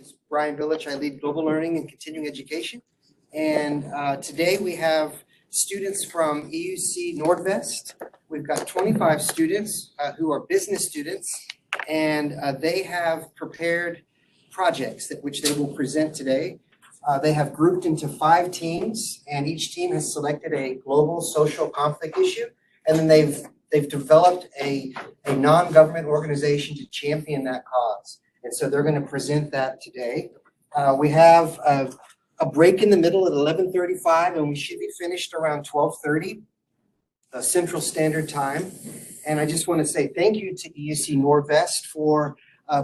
It's Brian Village. I lead global learning and continuing education. And today we have students from EUC Nordvest. We've got 25 students who are business students, and they have prepared projects which they will present today. They have grouped into 5 teams, and each team has selected a global social conflict issue, and then they've developed a non-government organization to champion that cause. And so they're going to present that today. We have a break in the middle at 11:35, and we should be finished around 12:30 Central Standard Time. And I just want to say thank you to EUC Nordvest for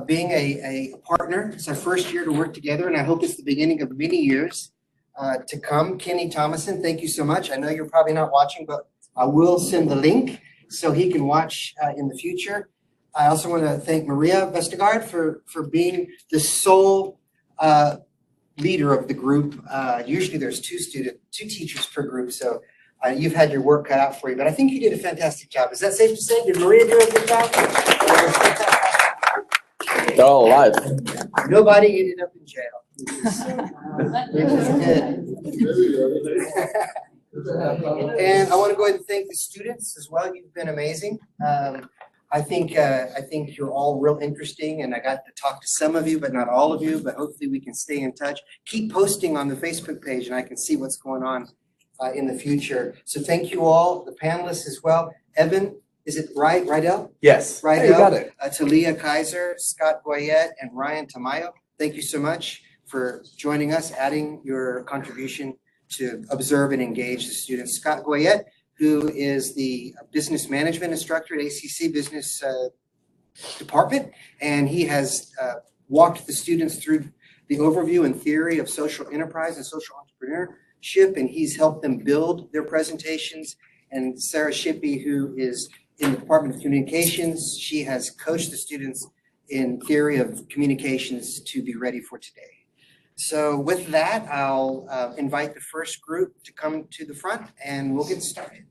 being a partner. It's our first year to work together, and I hope it's the beginning of many years to come. Kenny Thomason, thank you so much. I know you're probably not watching, but I will send the link so he can watch in the future. I also want to thank Maria Vestergaard for being the sole leader of the group. Usually there's 2 teachers per group, so you've had your work cut out for you, but I think you did a fantastic job. Is that safe to say? Did Maria do a good job? They're all alive. Nobody ended up in jail. Which is good. And I want to go ahead and thank the students as well. You've been amazing. I think you're all real interesting, and I got to talk to some of you, but not all of you, but hopefully we can stay in touch. Keep posting on the Facebook page, and I can see what's going on in the future. So thank you all, the panelists as well. Evan, is it Rydell? Yes. Rydell, you got it. Talia Kaiser, Scott Goyette, and Ryan Tamayo. Thank you so much for joining us, adding your contribution to observe and engage the students. Scott Goyette, who is the business management instructor at ACC Business Department, and he has walked the students through the overview and theory of social enterprise and social entrepreneurship, and he's helped them build their presentations. And Sarah Shippey, who is in the Department of Communications, she has coached the students in theory of communications to be ready for today. So with that, I'll invite the first group to come to the front, and we'll get started.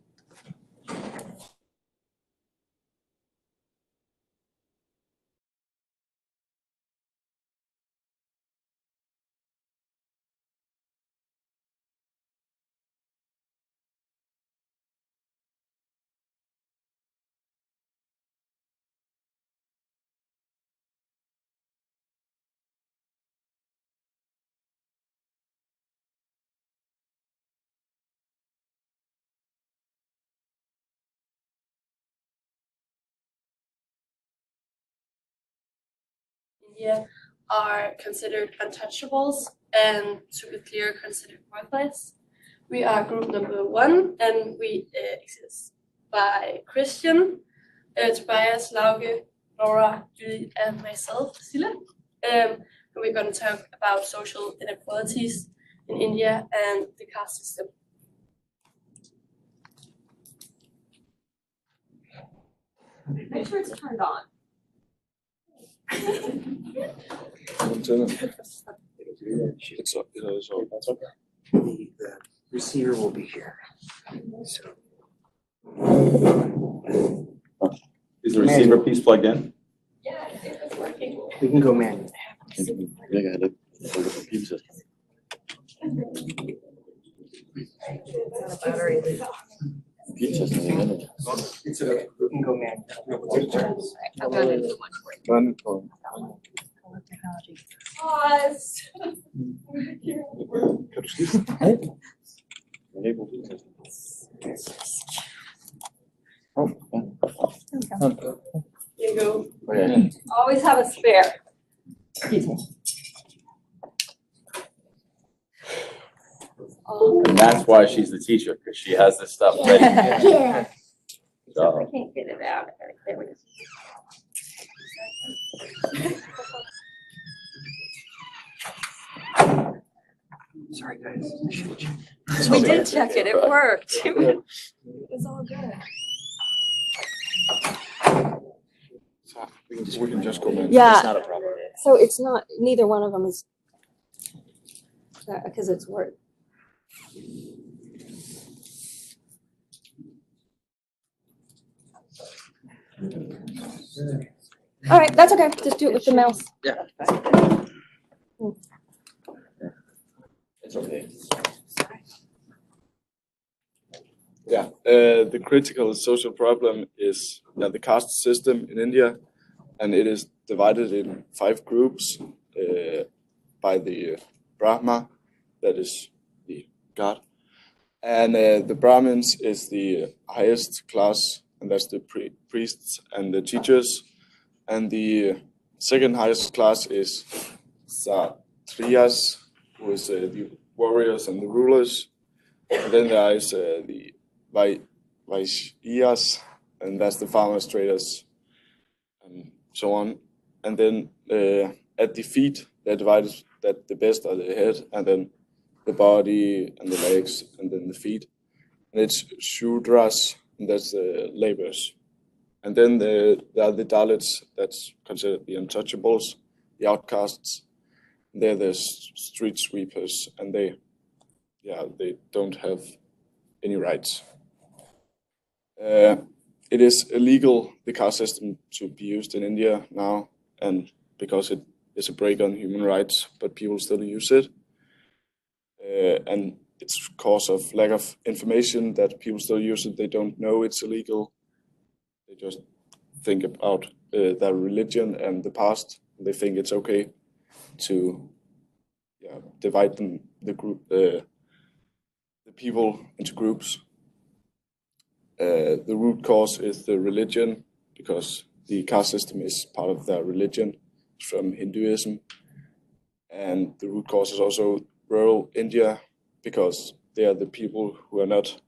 India are considered untouchables and, to be clear, considered worthless. We are group number 1, and we exist by Christian, Tobias, Lauke, Laura, Judy, and myself, Silla. And we're going to talk about social inequalities in India and the caste system. Make sure it's turned on. The receiver will be here. So. Is the receiver piece plugged in? Yeah, it's working. We can go manually. It's okay. We can go manually. I've done it Pause. You go. Okay. Always have a spare. And that's why she's the teacher, because she has this stuff ready. Yeah. So, I can't get it out. There we go. Sorry, guys. We did check it. It worked. It was all good. We can just go in. Yeah. it's not a problem. So it's not, neither one of them is, because it's Word. All right, that's okay. Just do it with the mouse. Yeah. It's okay. Yeah, the critical social problem is the caste system in India, and it is divided in 5 groups by the Brahma, that is the god, and the Brahmins is the highest class, and that's the priests and the teachers, and the second highest class is Satriyas, who is the warriors and the rulers, and then there is the Vaishyas, and that's the farmers, traders, and so on. And then at the feet, they're divided that the best are the head, and then the body, and the legs, and then the feet. And it's Shudras, and that's the laborers. And then there are the Dalits, that's considered the untouchables, the outcasts. They're the street sweepers, and they don't have any rights. It is illegal, the caste system, to be used in India now, and because it is a break on human rights, but people still use it. And it's cause of lack of information that people still use it. They don't know it's illegal. They just think about their religion and the past. They think it's okay to divide the people into groups. The root cause is the religion, because the caste system is part of their religion from Hinduism. And the root cause is also rural India, because they are the people who are not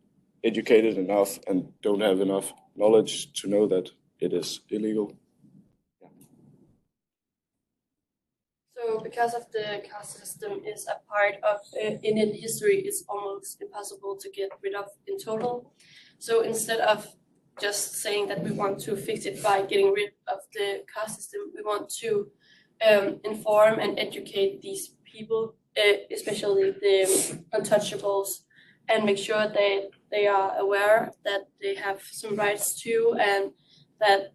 educated enough and don't have enough knowledge to know that it is illegal. So because of the caste system is a part of Indian history, it's almost impossible to get rid of in total. So instead of just saying that we want to fix it by getting rid of the caste system, we want to inform and educate these people, especially the untouchables, and make sure that they are aware that they have some rights too, and that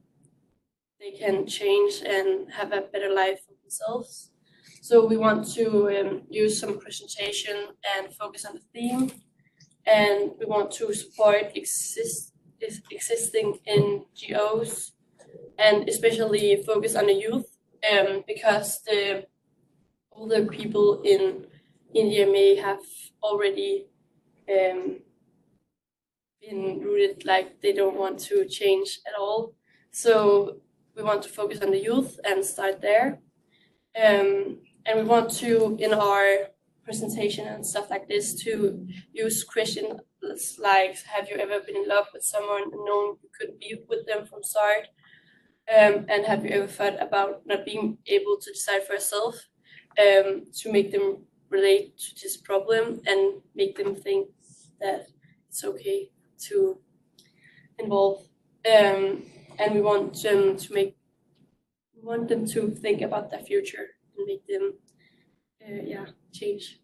they can change and have a better life for themselves. So we want to use some presentation and focus on the theme, and we want to support existing NGOs, and especially focus on the youth, because the older people in India may have already been rooted, like they don't want to change at all. So we want to focus on the youth and start there. And we want to, in our presentation and stuff like this, to use questions like, have you ever been in love with someone and known you could be with them from start? And have you ever thought about not being able to decide for yourself, to make them relate to this problem and make them think that it's okay to involve. And we want them to think about their future and make them change.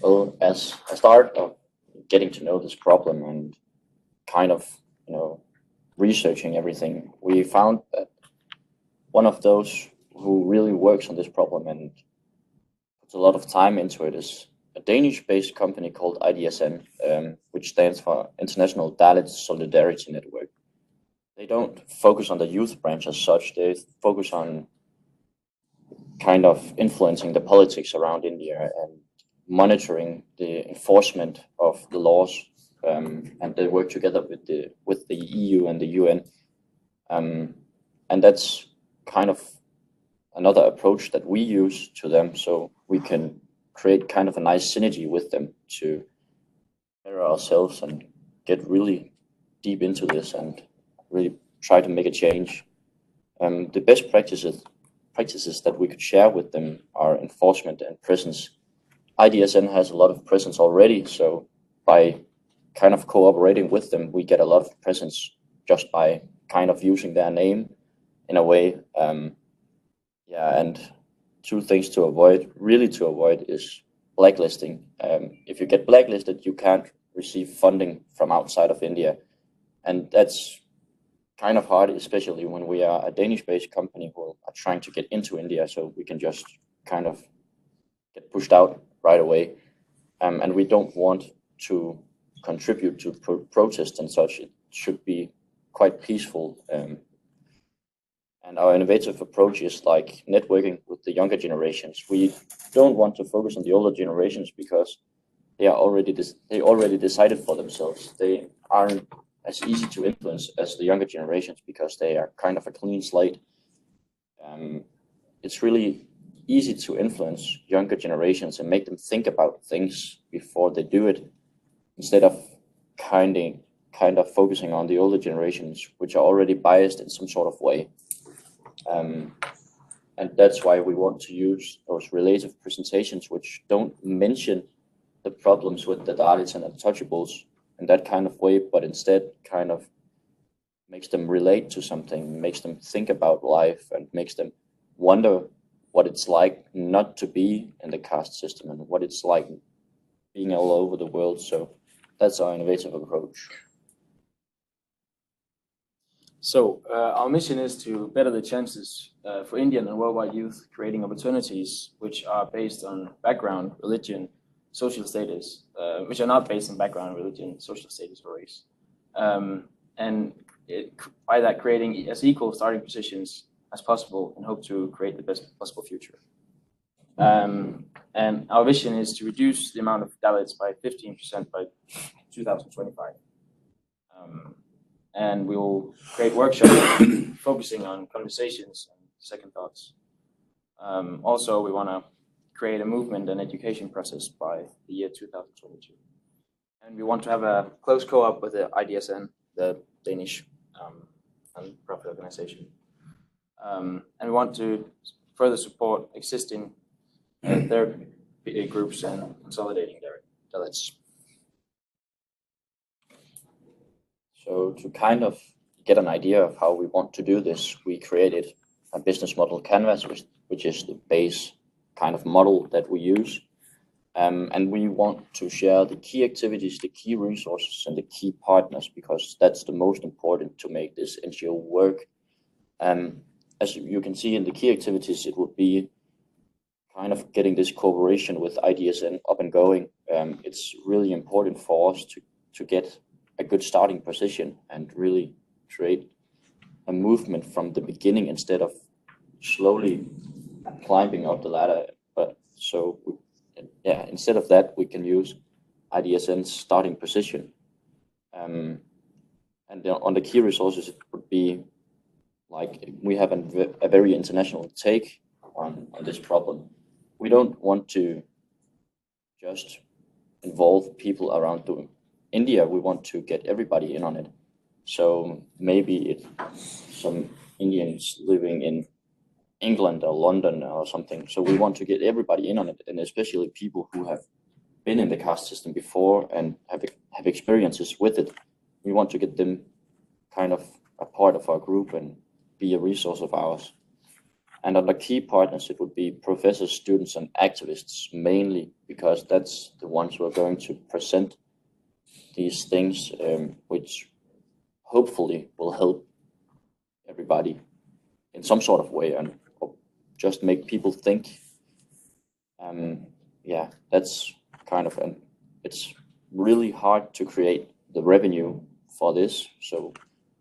Well, as a start of getting to know this problem and kind of, researching everything, we found that one of those who really works on this problem and puts a lot of time into it is a Danish-based company called IDSN, which stands for International Dalit Solidarity Network. They don't focus on the youth branch as such. They focus on kind of influencing the politics around India and monitoring the enforcement of the laws, and they work together with the EU and the UN, and that's kind of another approach that we use to them, so we can create kind of a nice synergy with them to better ourselves and get really deep into this and really try to make a change. The best practices that we could share with them are enforcement and presence. IDSN has a lot of presence already, so by kind of cooperating with them, we get a lot of presence just by kind of using their name in a way. And 2 things to avoid is blacklisting. If you get blacklisted, you can't receive funding from outside of India, and that's kind of hard, especially when we are a Danish-based company who are trying to get into India, so we can just kind of get pushed out right away. And we don't want to contribute to protest and such. It should be quite peaceful. And our innovative approach is like networking with the younger generations. We don't want to focus on the older generations because they already decided for themselves. They aren't as easy to influence as the younger generations because they are kind of a clean slate. It's really easy to influence younger generations and make them think about things before they do it, instead of kind of focusing on the older generations, which are already biased in some sort of way. And that's why we want to use those relative presentations, which don't mention the problems with the Dalits and untouchables in that kind of way, but instead kind of makes them relate to something, makes them think about life, and makes them wonder what it's like not to be in the caste system and what it's like being all over the world. So that's our innovative approach. So our mission is to better the chances for Indian and worldwide youth, creating opportunities which are based on background, religion, social status, which are not based on background, religion, social status, or race. By that, creating as equal starting positions as possible and hope to create the best possible future. And our vision is to reduce the amount of Dalits by 15% by 2025. And we will create workshops focusing on conversations and second thoughts. Also, we want to create a movement and education process by the year 2022. And we want to have a close co-op with the IDSN, the Danish non-profit organization. And we want to further support existing therapy groups and consolidating their Dalits. So to kind of get an idea of how we want to do this, we created a business model canvas, which is the base kind of model that we use. And we want to share the key activities, the key resources, and the key partners, because that's the most important to make this NGO work. As you can see in the key activities, it would be kind of getting this cooperation with IDSN up and going. It's really important for us to get a good starting position and really create a movement from the beginning instead of slowly climbing up the ladder. But so yeah, instead of that, we can use IDSN's starting position. And on the key resources, it would be like we have a very international take on this problem. We don't want to just involve people around India. We want to get everybody in on it. So maybe some Indians living in England or London or something. So we want to get everybody in on it, and especially people who have been in the caste system before and have experiences with it. We want to get them kind of a part of our group and be a resource of ours. And under key partners, it would be professors, students, and activists mainly, because that's the ones who are going to present these things, which hopefully will help everybody in some sort of way and just make people think. Yeah, that's kind of it's really hard to create the revenue for this. So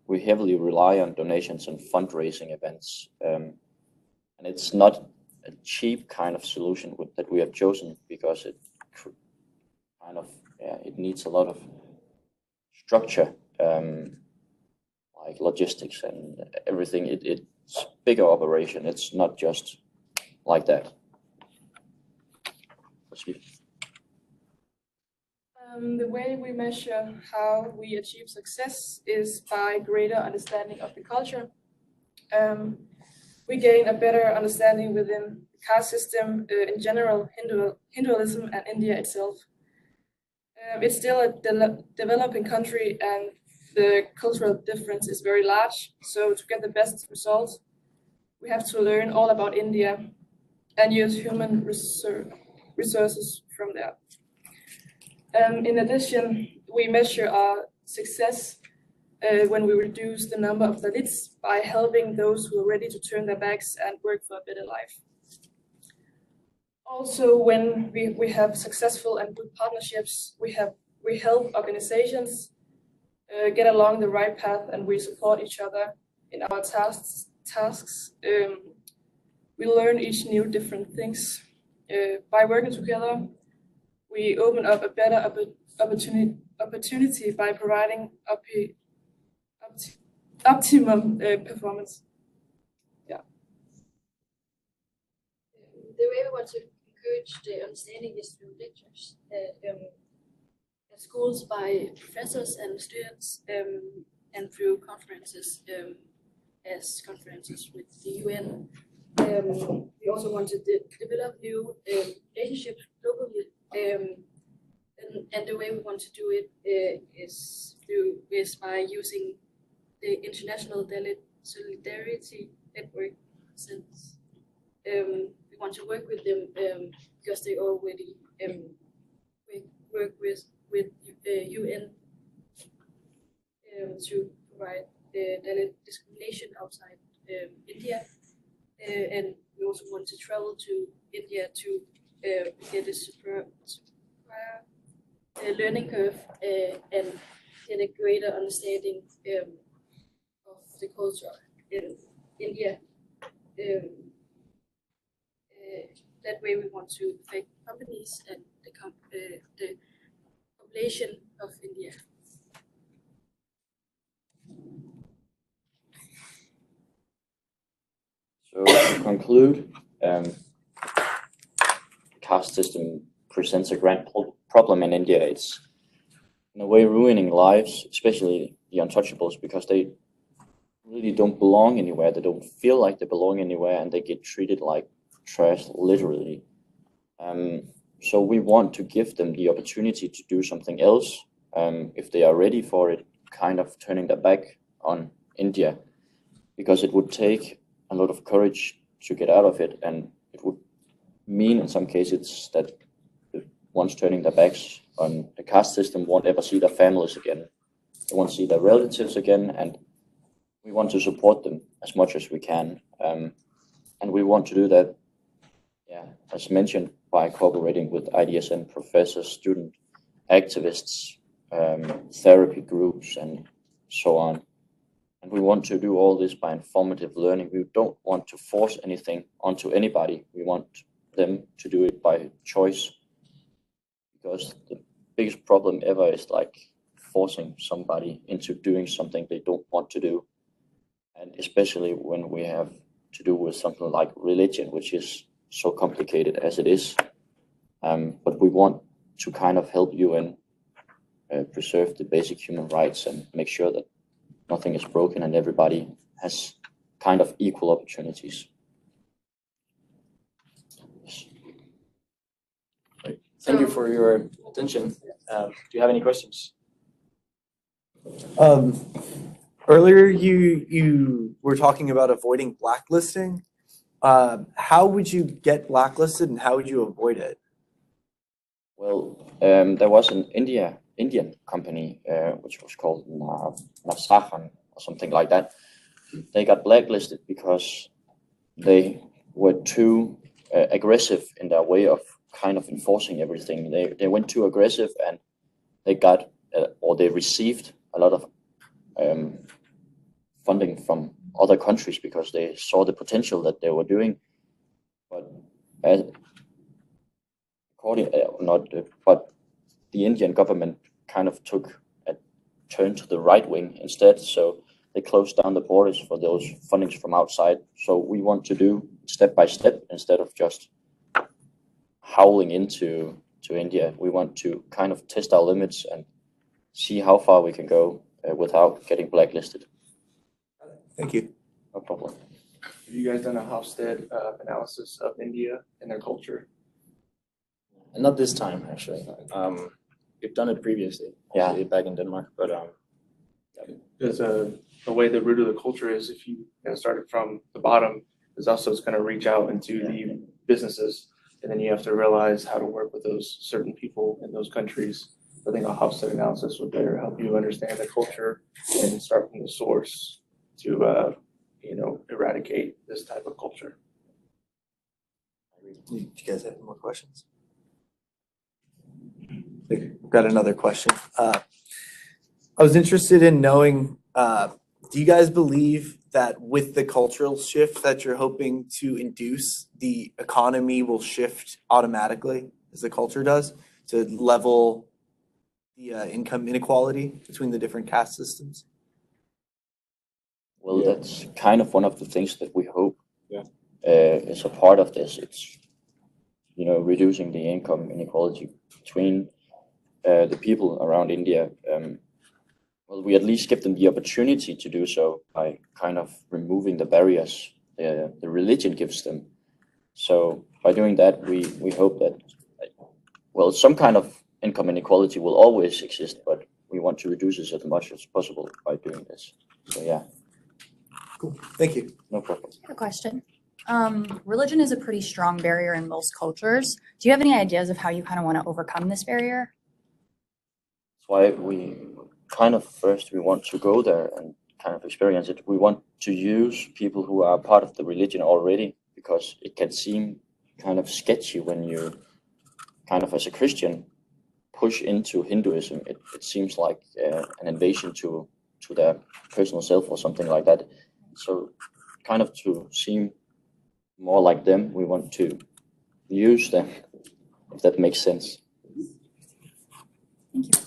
we heavily rely on donations and fundraising events. And it's not a cheap kind of solution that we have chosen, because it kind of, it needs a lot of structure, like logistics and everything. It's bigger operation. It's not just like that. The way we measure how we achieve success is by greater understanding of the culture. We gain a better understanding within the caste system in general, Hinduism, and India itself. It's still a developing country, and the cultural difference is very large. So to get the best results, we have to learn all about India and use human resources from there. In addition, we measure our success when we reduce the number of Dalits by helping those who are ready to turn their backs and work for a better life. Also, when we have successful and good partnerships, we help organizations get along the right path, and we support each other in our tasks. We learn each new different things. By working together, we open up a better opportunity by providing optimum performance. Yeah. The way we want to encourage the understanding is through lectures at schools by professors and students, and through conferences, as conferences with the UN. We also want to develop new relationships globally, and the way we want to do it is by using the International Dalit Solidarity Network. Since we want to work with them because they already work with UN to provide Dalit discrimination outside India, and we also want to travel to India to get a super learning curve and get a greater understanding of the culture in India. That way we want to affect companies and the population of India. So to conclude, the caste system presents a grand problem in India. It's in a way ruining lives, especially the untouchables, because they really don't belong anywhere. They don't feel like they belong anywhere, and they get treated like trash, literally. So we want to give them the opportunity to do something else, if they are ready for it, kind of turning their back on India, because it would take a lot of courage to get out of it, and it would mean in some cases that the ones turning their backs on the caste system won't ever see their families again. They won't see their relatives again, and we want to support them as much as we can. And we want to do that, as mentioned, by cooperating with IDSN professors, student activists, therapy groups, and so on. And we want to do all this by informative learning. We don't want to force anything onto anybody. We want them to do it by choice, because the biggest problem ever is like forcing somebody into doing something they don't want to do. And especially when we have to do with something like religion, which is so complicated as it is. But we want to kind of help you and preserve the basic human rights and make sure that nothing is broken and everybody has kind of equal opportunities. Thank you for your attention. Do you have any questions? Earlier, you were talking about avoiding blacklisting. How would you get blacklisted, and how would you avoid it? Well, there was an Indian company which was called Nasahan or something like that. They got blacklisted because they were too aggressive in their way of kind of enforcing everything. They went too aggressive, and they got or they received a lot of funding from other countries because they saw the potential that they were doing. But but the Indian government kind of took a turn to the right wing instead. So they closed down the borders for those fundings from outside. So we want to do step by step instead of just howling into India. We want to kind of test our limits and see how far we can go without getting blacklisted. Thank you. No problem. Have you guys done a Hofstede analysis of India and their culture? And not this time, actually. We've done it previously, back in Denmark, but There's the way the root of the culture is, if you started from the bottom, is also it's going to reach out into the businesses, and then you have to realize how to work with those certain people in those countries I think a Hofstede analysis would better help you understand the culture and start from the source to, eradicate this type of culture. Do you guys have any more questions? We've got another question. I was interested in knowing, do you guys believe that with the cultural shift that you're hoping to induce, the economy will shift automatically as the culture does to level the income inequality between the different caste systems? Well, that's kind of one of the things that we hope Yeah. Is a part of this. It's, reducing the income inequality between the people around India. Well, we at least give them the opportunity to do so by kind of removing the barriers the religion gives them. So by doing that, we hope that, well, some kind of income inequality will always exist, but we want to reduce it as much as possible by doing this. So yeah. Cool. Thank you. No problem. I have a question. Religion is a pretty strong barrier in most cultures. Do you have any ideas of how you kind of want to overcome this barrier? That's why we kind of first we want to go there and kind of experience it. We want to use people who are part of the religion already, because it can seem kind of sketchy when you kind of, as a Christian, push into Hinduism. It seems like an invasion to their personal self or something like that. So kind of to seem more like them, we want to use them, if that makes sense. Thank you.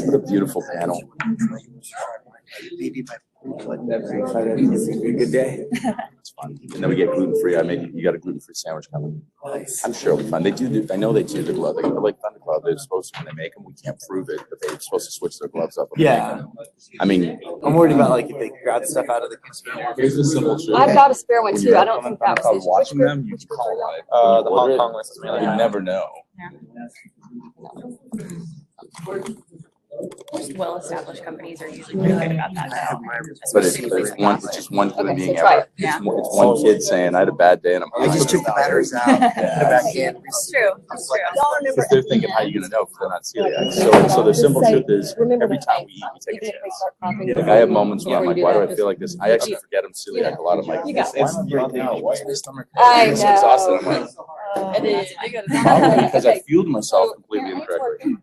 What a beautiful panel. Maybe by Very excited. It's gonna be a good day. It's fun. And then we get gluten-free. You got a gluten-free sandwich coming. Nice. I'm sure it'll be fun. I know they do the glove. They're like Thunder Glove. They're supposed to, when they make them, we can't prove it, but they're supposed to switch their gloves up. When they make them. I mean, I'm worried about like if they grab stuff out of the container. here's the simple truth. I've got a spare one When too. you're I don't think that was it. watching them, you call it. The Hong Kong list is really You high. never know. Most well-established companies are usually pretty good about that, though. But Especially with it's like one, fast it's food. just one human Okay, so being try ever. it. Yeah. It's one kid saying, I had a bad day and I'm I just took the batteries out, put it back in. It's true. It's true. Because they're thinking, how are you going to know if they're not celiac? So the simple truth is, every time we eat, we take a chance. Like I have moments where I'm like, why do I feel like this? I actually forget I'm celiac a lot. I'm like, You got it's right now. Why is my stomach? I I'm so exhausted. I'm know. like, It is. probably because I fueled myself completely incorrectly.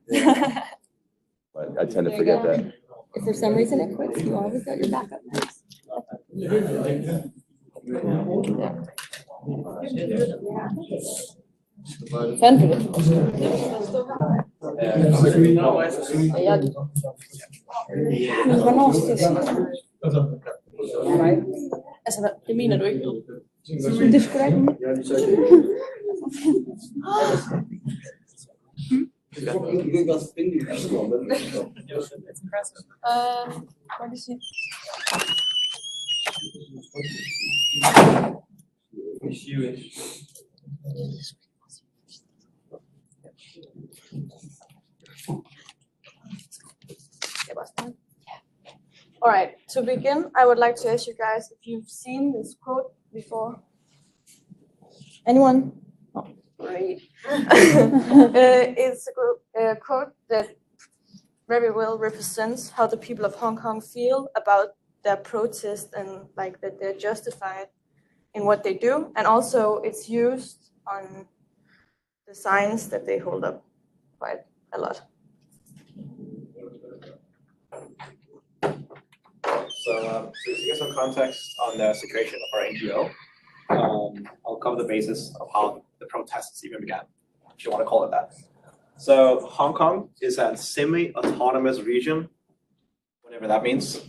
But I tend to forget that. If for some reason it quits, you always got your backup next. Fun for Det mener du ikke. Det skulle da ikke. It's impressive. What is it? All right, to begin, I would like to ask you guys if you've seen this quote before. Anyone? Oh, great. It's a quote that very well represents how the people of Hong Kong feel about their protest and like that they're justified in what they do. And also it's used on the signs that they hold up quite a lot. So to get some context on the situation of our NGO, I'll cover the basis of how the protests even began, if you want to call it that. So Hong Kong is a semi-autonomous region, whatever that means.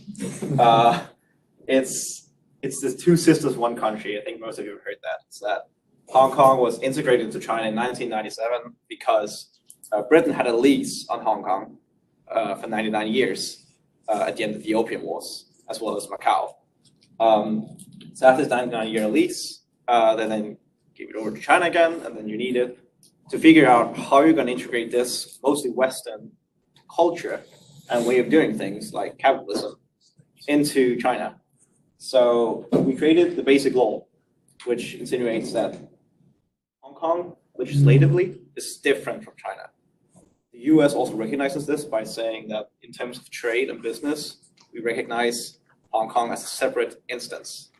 It's the two sisters, one country. I think most of you have heard that. It's that Hong Kong was integrated into China in 1997 because Britain had a lease on Hong Kong for 99 years at the end of the Opium Wars, as well as Macau. So after this 99-year lease, they then gave it over to China again, and then you needed to figure out how you're going to integrate this mostly Western culture and way of doing things like capitalism into China. So we created the basic law, which insinuates that Hong Kong legislatively is different from China. The US also recognizes this by saying that in terms of trade and business, we recognize Hong Kong as a separate instance.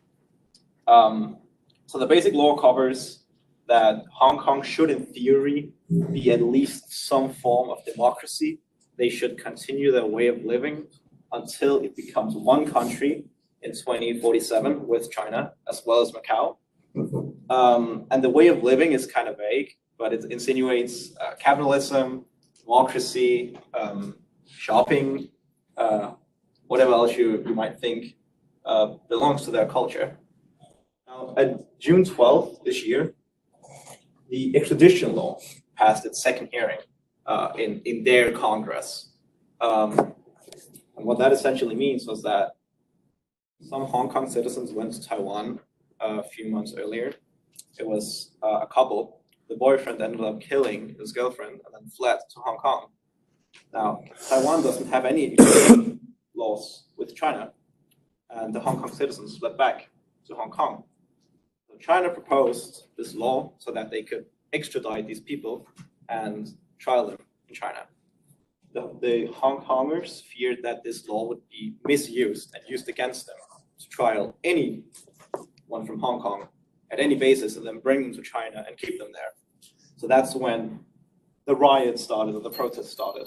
So the basic law covers that Hong Kong should, in theory, be at least some form of democracy. They should continue their way of living until it becomes one country in 2047 with China, as well as Macau. And the way of living is kind of vague, but it insinuates capitalism, democracy, shopping, whatever else you might think belongs to their culture. Now, at June 12th this year, the extradition law passed its second hearing in their Congress. And what that essentially means was that some Hong Kong citizens went to Taiwan a few months earlier. It was a couple. The boyfriend ended up killing his girlfriend and then fled to Hong Kong. Now, Taiwan doesn't have any extradition laws with China, and the Hong Kong citizens fled back to Hong Kong. So China proposed this law so that they could extradite these people and trial them in China. The Hong Kongers feared that this law would be misused and used against them to trial anyone from Hong Kong at any basis and then bring them to China and keep them there. So that's when the riot started, or the protest started.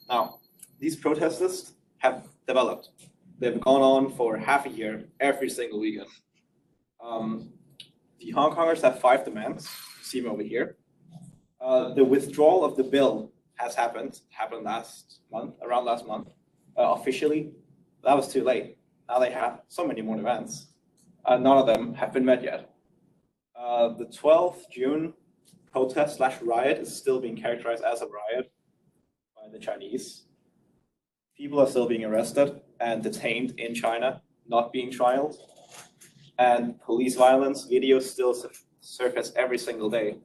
Now, these protests have developed. They've gone on for half a year, every single weekend. The Hong Kongers have 5 demands. You see them over here. The withdrawal of the bill has happened around last month, officially. That was too late. Now they have so many more demands. None of them have been met yet. The 12th June protest/riot is still being characterized as a riot by the Chinese. People are still being arrested and detained in China, not being trialed. And police violence videos still surface every single day.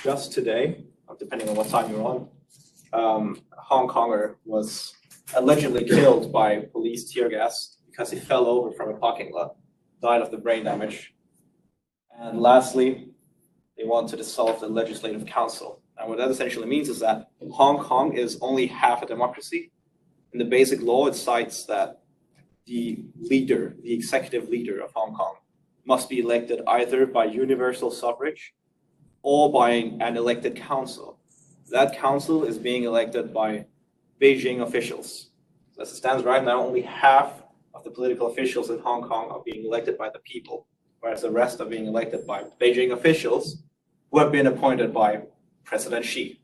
Just today, depending on what time you're on, a Hong Konger was allegedly killed by police tear gas because he fell over from a parking lot, died of the brain damage. And lastly, they want to dissolve the Legislative Council. And what that essentially means is that Hong Kong is only half a democracy. In the basic law, it cites that the executive leader of Hong Kong, must be elected either by universal suffrage or by an elected council. That council is being elected by Beijing officials. So as it stands right now, only half of the political officials in Hong Kong are being elected by the people, whereas the rest are being elected by Beijing officials who have been appointed by President Xi.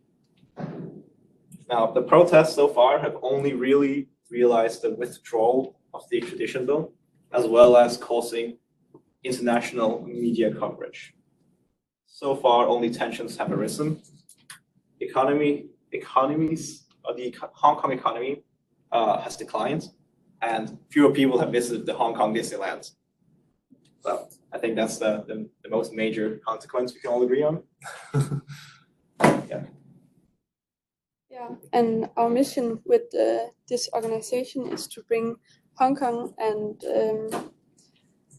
Now, the protests so far have only really realized the withdrawal of the extradition bill, as well as causing international media coverage. So far, only tensions have arisen. The Hong Kong economy has declined, and fewer people have visited the Hong Kong Disneyland. So I think that's the most major consequence we can all agree on. Yeah, and our mission with this organization is to bring Hong Kong and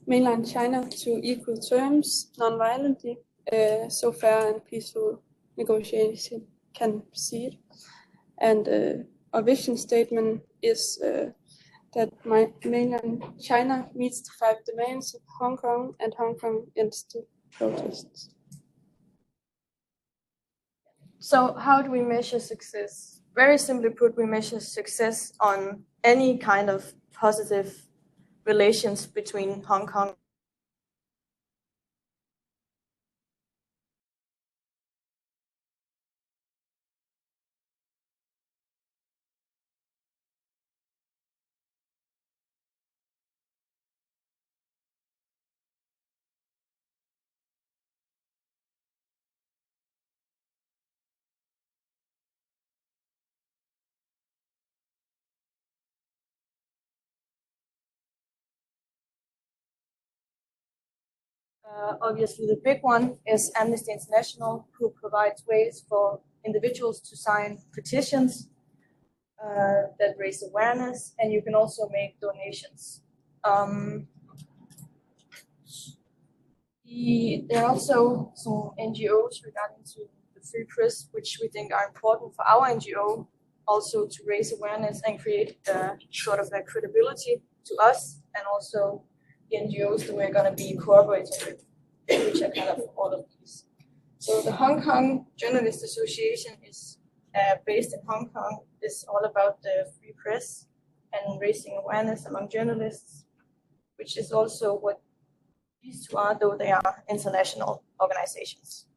mainland China to equal terms, non-violently, so fair and peaceful negotiation can proceed. And our vision statement is that mainland China meets the 5 demands of Hong Kong, and Hong Kong ends the protests. So how do we measure success? Very simply put, we measure success on any kind of positive relations between Hong Kong obviously, the big one is Amnesty International, who provides ways for individuals to sign petitions that raise awareness, and you can also make donations There are also some NGOs regarding to the free press, which we think are important for our NGO, also to raise awareness and create sort of a credibility to us and also the NGOs that we're going to be cooperating with, which are kind of all of these. So the Hong Kong Journalist Association is based in Hong Kong. It's all about the free press and raising awareness among journalists, which is also what these two are, though they are international organizations.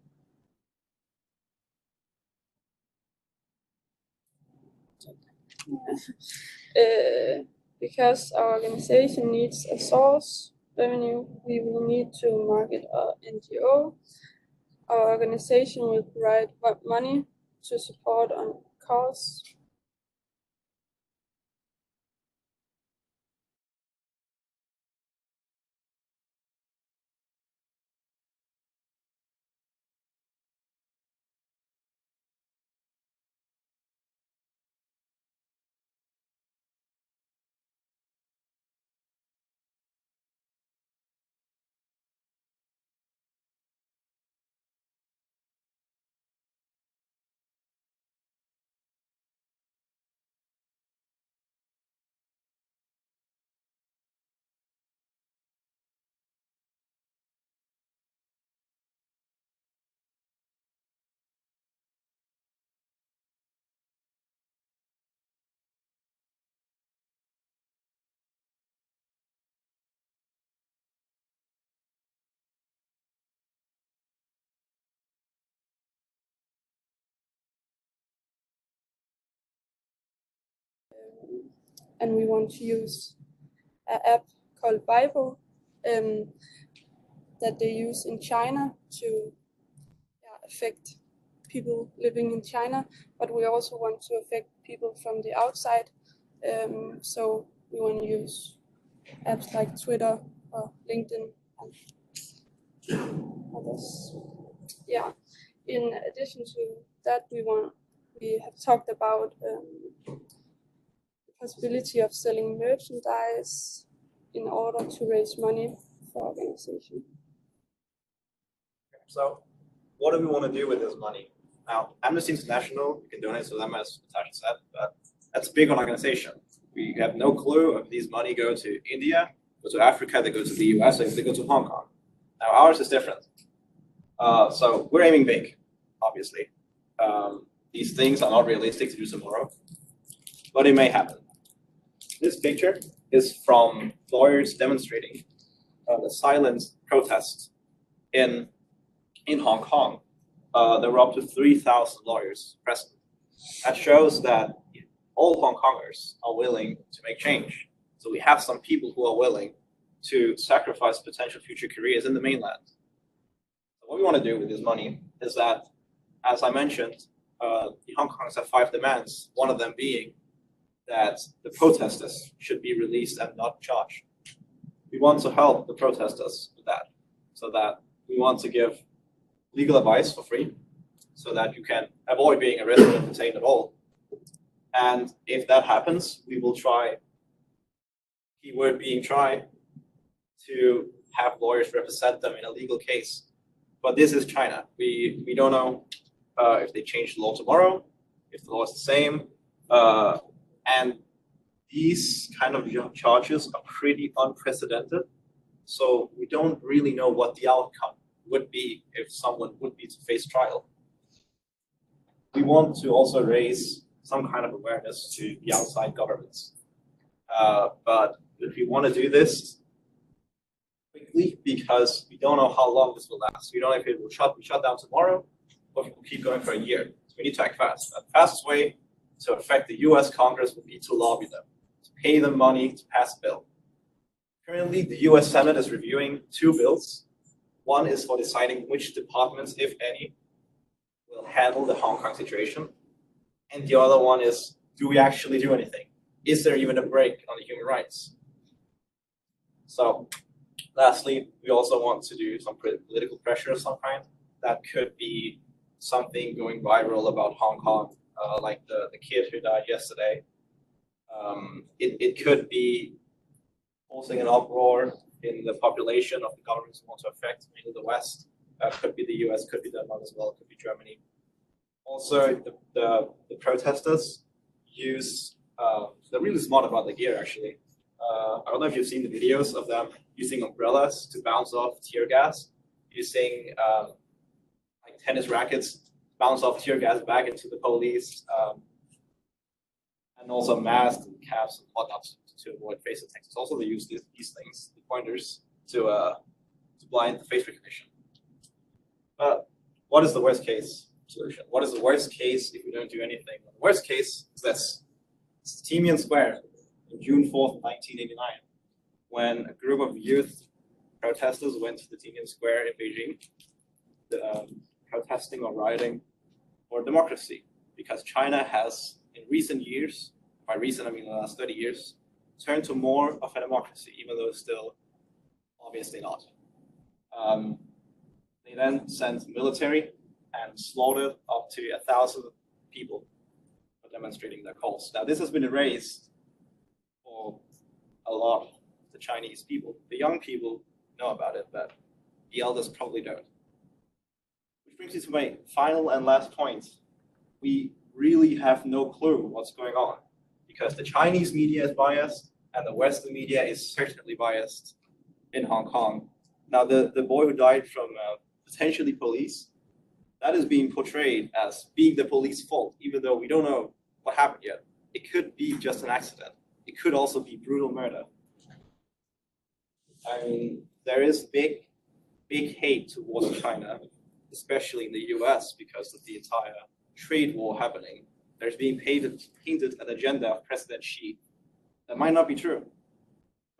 Because our organization needs a source revenue, we will need to market our NGO. Our organization will provide money to support on cause. And we want to use an app called Bible that they use in China to affect people living in China, but we also want to affect people from the outside. So we want to use apps like Twitter or LinkedIn and others. Yeah. In addition to that, we have talked about the possibility of selling merchandise in order to raise money for organization. So what do we want to do with this money? Now, Amnesty International, you can donate to them, as Natasha said, but that's a big organization. We have no clue if these money go to India, go to Africa, they go to the US, or if they go to Hong Kong. Now, ours is different. So we're aiming big, obviously. These things are not realistic to do tomorrow, but it may happen. This picture is from lawyers demonstrating the silent protest in Hong Kong. There were up to 3,000 lawyers present. That shows that all Hong Kongers are willing to make change. So we have some people who are willing to sacrifice potential future careers in the mainland. So what we want to do with this money is that, as I mentioned, the Hong Kongers have 5 demands, one of them being that the protesters should be released and not charged. We want to help the protesters with that, so that we want to give legal advice for free, so that you can avoid being arrested and detained at all. And if that happens, we will try, keyword being try, to have lawyers represent them in a legal case. But this is China. We don't know if they change the law tomorrow, if the law is the same. And these kind of charges are pretty unprecedented. So we don't really know what the outcome would be if someone would be to face trial. We want to also raise some kind of awareness to the outside governments. But if we want to do this quickly, because we don't know how long this will last. We don't know if it will be shut down tomorrow, or if it will keep going for a year. So we need to act fast. The fastest way to affect the US Congress would be to lobby them, to pay them money to pass a bill. Currently, the US Senate is reviewing 2 bills. One is for deciding which departments, if any, will handle the Hong Kong situation. And the other one is, do we actually do anything? Is there even a break on the human rights? So, lastly, we also want to do some political pressure of some kind. That could be something going viral about Hong Kong, like the kid who died yesterday. It could be causing an uproar in the population of the governments who want to affect mainly the West. Could be the US, could be Denmark as well, could be Germany. Also, the protesters use, they're really smart about the gear actually. I don't know if you've seen the videos of them using umbrellas to bounce off tear gas, using like tennis rackets, bounce off tear gas back into the police, and also masks and caps and whatnot to avoid face attacks. Also, they use these things, the pointers, to blind the face recognition. But what is the worst case solution? What is the worst case if we don't do anything? The worst case is this. It's Tiananmen Square on June 4th, 1989, when a group of youth protesters went to the Tiananmen Square in Beijing, protesting or rioting for democracy, because China has, in recent years, by recent I mean the last 30 years, turned to more of a democracy, even though it's still obviously not. They then sent military and slaughtered up to 1,000 people for demonstrating their cause. Now, this has been erased for a lot of the Chinese people. The young people know about it, but the elders probably don't. Which brings me to my final and last point. We really have no clue what's going on, because the Chinese media is biased and the Western media is certainly biased in Hong Kong. Now, the boy who died from potentially police, that is being portrayed as being the police's fault, even though we don't know what happened yet. It could be just an accident. It could also be brutal murder. I mean, there is big hate towards China, especially in the US, because of the entire trade war happening. There's being painted an agenda of President Xi that might not be true.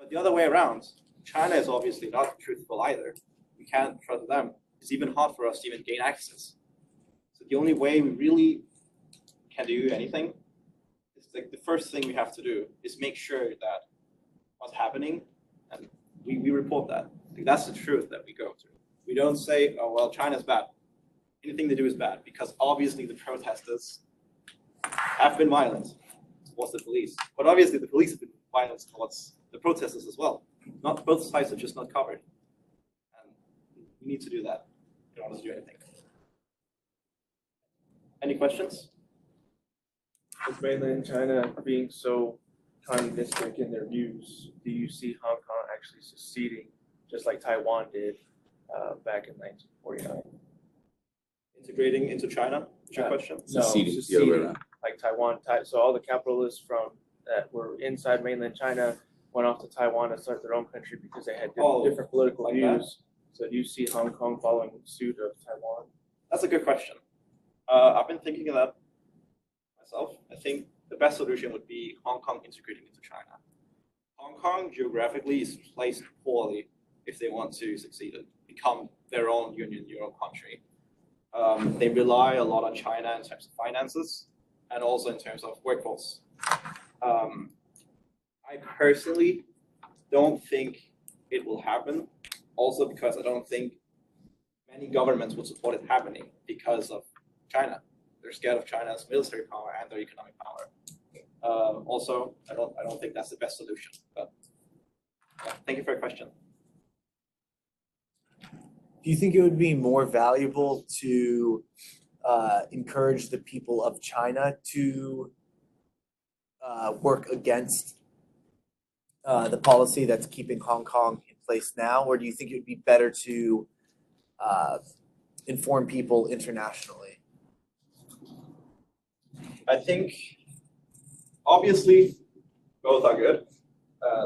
But the other way around, China is obviously not truthful either. We can't trust them. It's even hard for us to even gain access. So the only way we really can do anything is like the first thing we have to do is make sure that what's happening, and we report that. Like, that's the truth that we go through. We don't say, oh, well, China's bad. Anything they do is bad, because obviously the protesters have been violent towards the police. But obviously the police have been violent towards the protesters as well. Not both sides are just not covered. And we need to do that in order to do anything. Any questions? With mainland China being so communistic in their views, do you see Hong Kong actually seceding, just like Taiwan did back in 1949? Integrating into China? Is your question? No, Seceding, the other way around. like Taiwan. So all the capitalists from that were inside mainland China went off to Taiwan and started their own country because they had different political like views. So do you see Hong Kong following suit of Taiwan? That's a good question. I've been thinking of that myself. I think the best solution would be Hong Kong integrating into China. Hong Kong geographically is placed poorly if they want to succeed and become their own union, their own country. They rely a lot on China in terms of finances and also in terms of workforce. I personally don't think it will happen, also because I don't think many governments would support it happening because of China. They're scared of China's military power and their economic power. Also, I don't think that's the best solution. But yeah, thank you for your question. Do you think it would be more valuable to encourage the people of China to work against the policy that's keeping Hong Kong in place now, or do you think it would be better to inform people internationally? I think, obviously, both are good.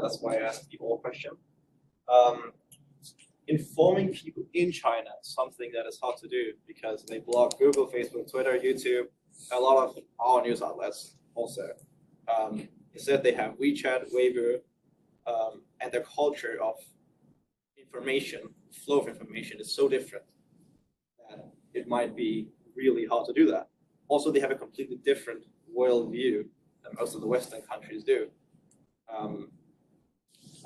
That's why I asked the whole question. Informing people in China is something that is hard to do because they block Google, Facebook, Twitter, YouTube, a lot of our news outlets also. Instead, they have WeChat, Weibo, and their culture of information, flow of information is so different that it might be really hard to do that. Also, they have a completely different worldview than most of the Western countries do.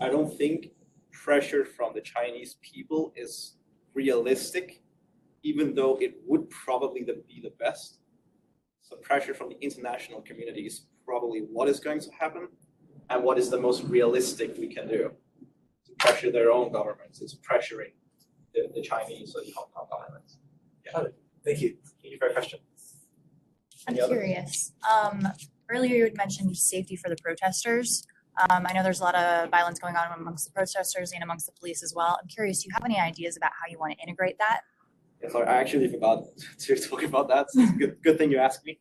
I don't think pressure from the Chinese people is realistic, even though it would probably be the best. So pressure from the international community is probably what is going to happen and what is the most realistic we can do. pressure their own governments. It's pressuring the Chinese or the Hong Kong government. Yeah. Thank you. Thank you for your question. I'm Any other? curious. Earlier you had mentioned safety for the protesters. I know there's a lot of violence going on amongst the protesters and amongst the police as well. I'm curious, do you have any ideas about how you want to integrate that? Yeah, sorry, I actually forgot to talk about that. So it's a good thing you asked me.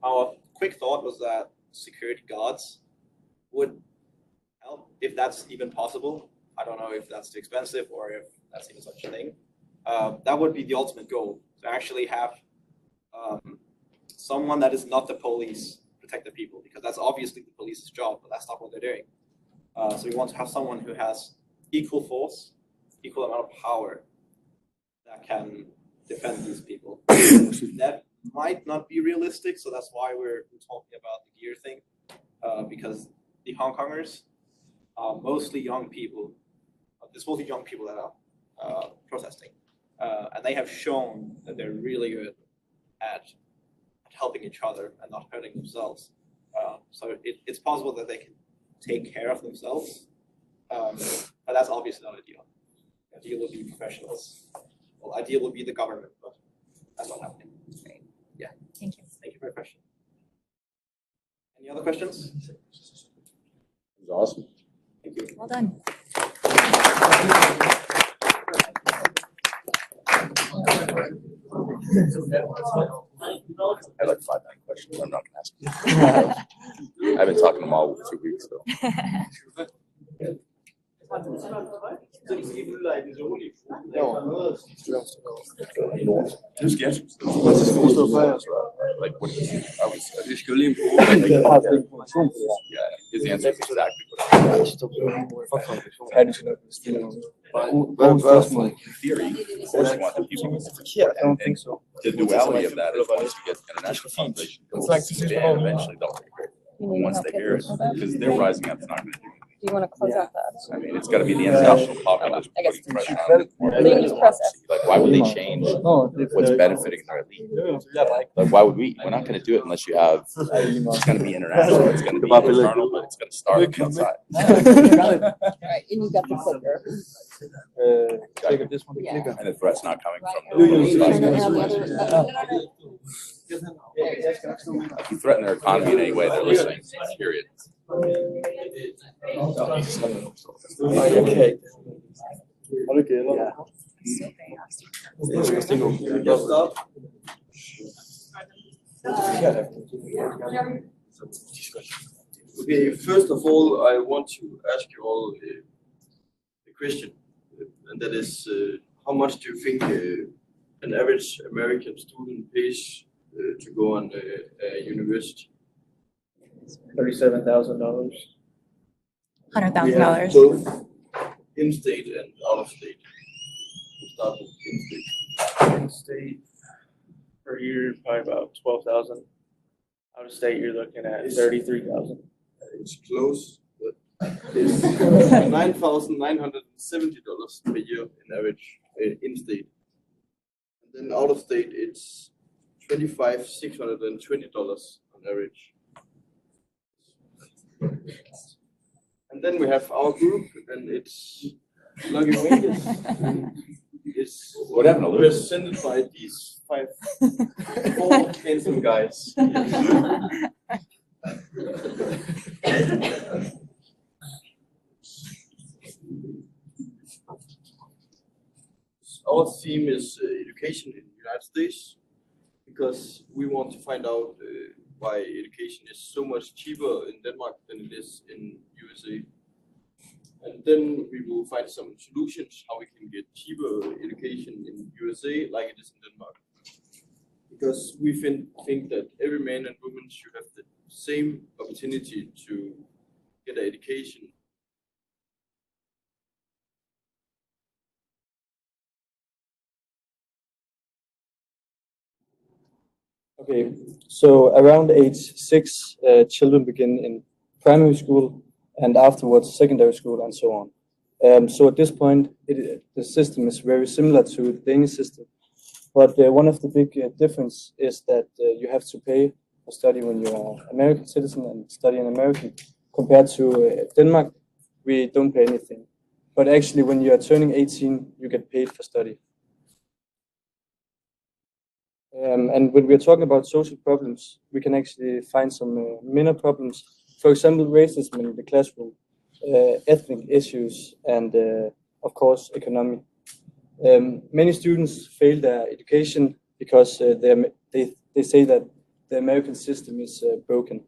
Our quick thought was that security guards would help if that's even possible. I don't know if that's too expensive or if that's even such a thing. That would be the ultimate goal, to actually have someone that is not the police protect the people, because that's obviously the police's job, but that's not what they're doing. So we want to have someone who has equal force, equal amount of power that can defend these people. That might not be realistic, so that's why we're talking about the gear thing, because the Hong Kongers are mostly young people. There's mostly young people that are protesting, and they have shown that they're really good at helping each other and not hurting themselves. So it's possible that they can take care of themselves, but that's obviously not ideal. Ideal would be professionals. Well, ideal would be the government, but that's not happening. Yeah. Thank you. Thank you for your question. Any other questions? It was awesome. Thank you. Well done. I had like 5-9 questions. I'm not gonna ask you. I've been talking to them all for 2 weeks, so. Just guess. Like what is it? I was. Yeah, his answer is exactly what I was. In theory, of course you want the people to support. I don't think so. The duality of that is once you get international population, and eventually they'll migrate. Once they hear it, because they're rising up, it's not going to do anything. Do you want to close out that? I mean, it's got to be the international population I guess. putting pressure on them. So you can just press F. Like, why would they change what's benefiting their elite? Like, why would we? We're not going to do it unless you have, it's going to be international, it's going to be internal, but it's going to start on the outside. Right, and you got the clicker. And the threat's not coming from Turn the around the other. If you threaten their economy in any way, they're listening, period. Okay. Okay, first of all, I want to ask you all a question, and that is, how much do you think an average American student pays to go on a university? $37,000. $100,000. Both in-state and out-of-state. We'll start with in-state. In-state per year, probably about 12,000. Out of state, you're looking at 33,000. It's close, but it's $9,970 per year in average in-state. And then out-of-state, it's $25,620 on average. And then we have our group, and it's Lucky Wages. It's What happened to Lewis? presented by these four handsome guys. Our theme is education in the United States, because we want to find out why education is so much cheaper in Denmark than it is in USA. And then we will find some solutions how we can get cheaper education in USA like it is in Denmark. Because we think that every man and woman should have the same opportunity to get an education. Okay, so around age 6, children begin in primary school and afterwards secondary school and so on. So at this point, the system is very similar to the Danish system, but one of the big difference is that you have to pay for study when you're an American citizen and study in American, compared to Denmark, we don't pay anything. But actually, when you are turning 18, you get paid for study. And when we are talking about social problems, we can actually find some minor problems. For example, racism in the classroom, ethnic issues, and of course, economy. Many students fail their education because they say that the American system is broken.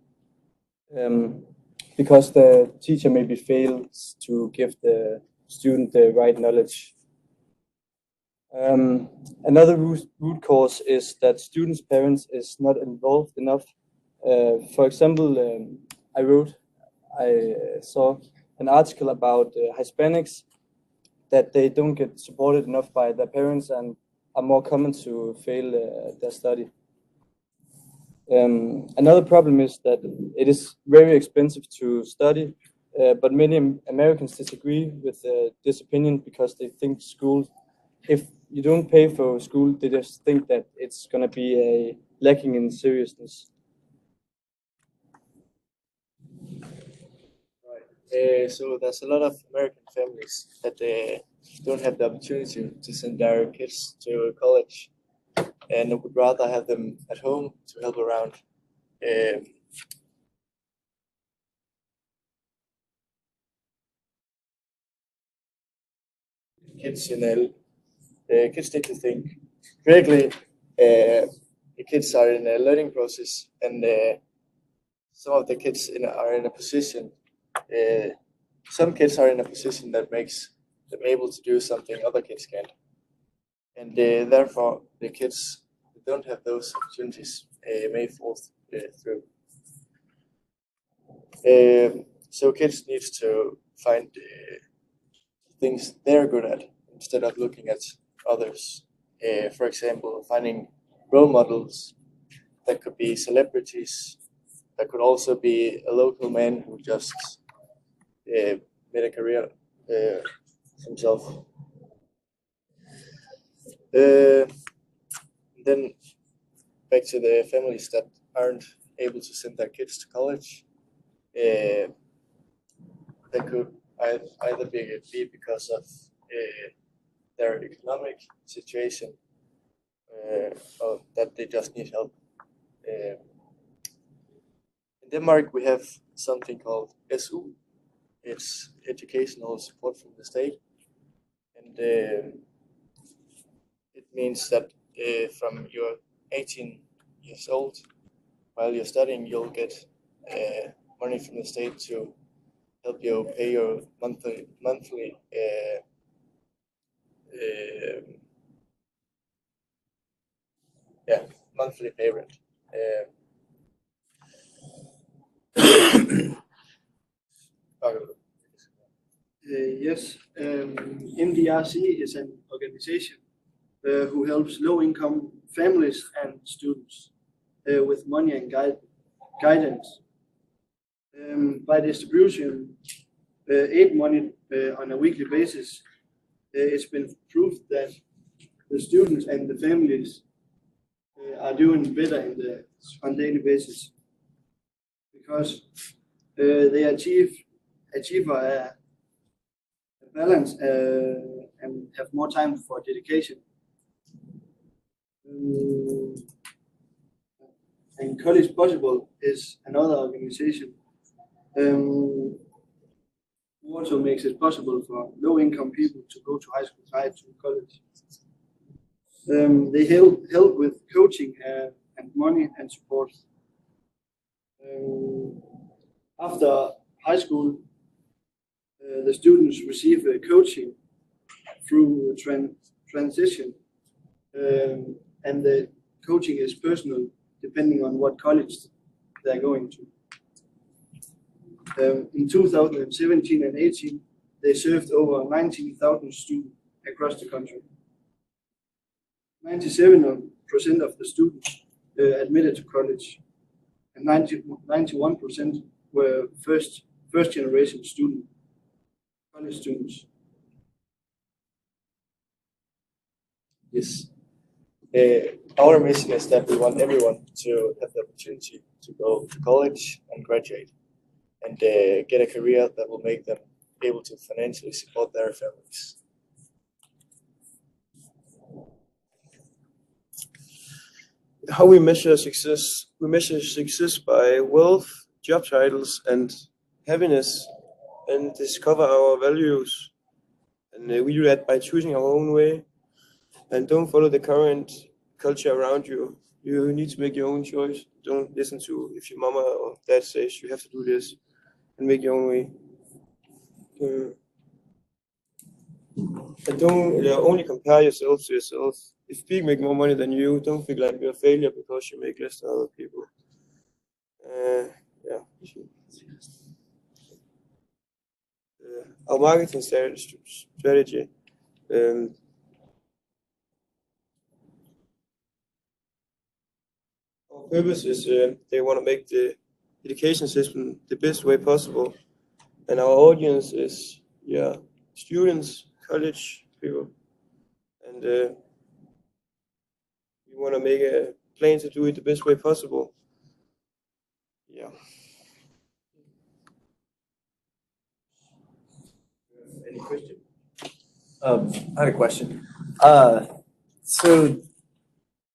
Because the teacher maybe fails to give the student the right knowledge. Another root cause is that students' parents is not involved enough. For example, I saw an article about Hispanics that they don't get supported enough by their parents and are more common to fail their study. Another problem is that it is very expensive to study, but many Americans disagree with this opinion because they think school, if you don't pay for school, they just think that it's going to be lacking in seriousness. So there's a lot of American families that don't have the opportunity to send their kids to college and would rather have them at home to help around. Kids kids need to think critically. The kids are in a learning process, and some of the kids are in a position. Some kids are in a position that makes them able to do something other kids can't, and therefore the kids who don't have those opportunities may fall through. So kids need to find things they're good at instead of looking at others. For example, finding role models that could be celebrities. That could also be a local man who just made a career himself. Then back to the families that aren't able to send their kids to college. That could either be because of their economic situation or that they just need help. In Denmark, we have something called SU. It's educational support from the state, and it means that from you're 18 years old, while you're studying, you'll get money from the state to help you pay your monthly monthly pay rent. Yes, MDRC is an organization who helps low-income families and students with money and guidance. By distribution aid money on a weekly basis, it's been proved that the students and the families are doing better on daily basis because they achieve a balance and have more time for dedication. And College Possible is another organization who also makes it possible for low-income people to go to high school, to college. They help with coaching and money and support. After high school, the students receive coaching through transition, and the coaching is personal depending on what college they're going to. In 2017 and 18, they served over 19,000 students across the country. 97% of the students admitted to college, and 91% were first generation college students. Yes. Our mission is that we want everyone to have the opportunity to go to college and graduate and get a career that will make them able to financially support their families. How we measure success? We measure success by wealth, job titles, and happiness, and discover our values. And we do that by choosing our own way, and don't follow the current culture around you. You need to make your own choice. Don't listen to if your mama or dad says you have to do this, and make your own way. And don't only compare yourself to yourself. If people make more money than you, don't feel like you're a failure because you make less than other people. Yeah. Our marketing strategy. Our purpose is they want to make the education system the best way possible, and our audience is students, college people, and we want to make a plan to do it the best way possible. Yeah. Any question? I had a question. So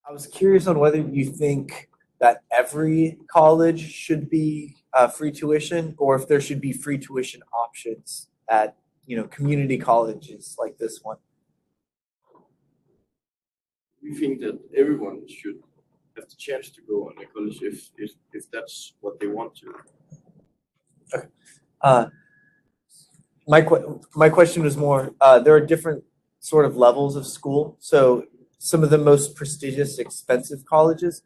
I was curious on whether you think that every college should be free tuition, or if there should be free tuition options at community colleges like this one. We think that everyone should have the chance to go on a college if that's what they want to. Okay. My question was more, there are different sort of levels of school. So some of the most prestigious, expensive colleges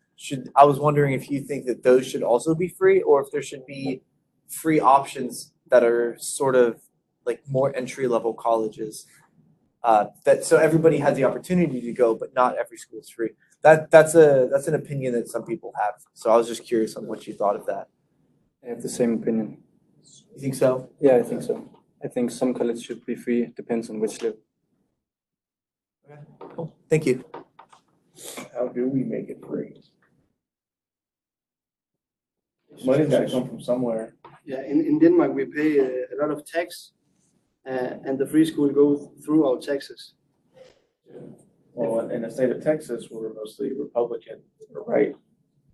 I was wondering if you think that those should also be free, or if there should be free options that are sort of like more entry-level colleges, so everybody has the opportunity to go, but not every school is free. That's an opinion that some people have. So I was just curious on what you thought of that. I have the same opinion. You think so? Yeah, I think so. I think some colleges should be free. It depends on which level. Okay, cool. Thank you. How do we make it free? Money's got to come from somewhere. Yeah, in Denmark we pay a lot of tax, and the free school goes through our taxes. Yeah. Well, in the state of Texas, we're mostly Republican or right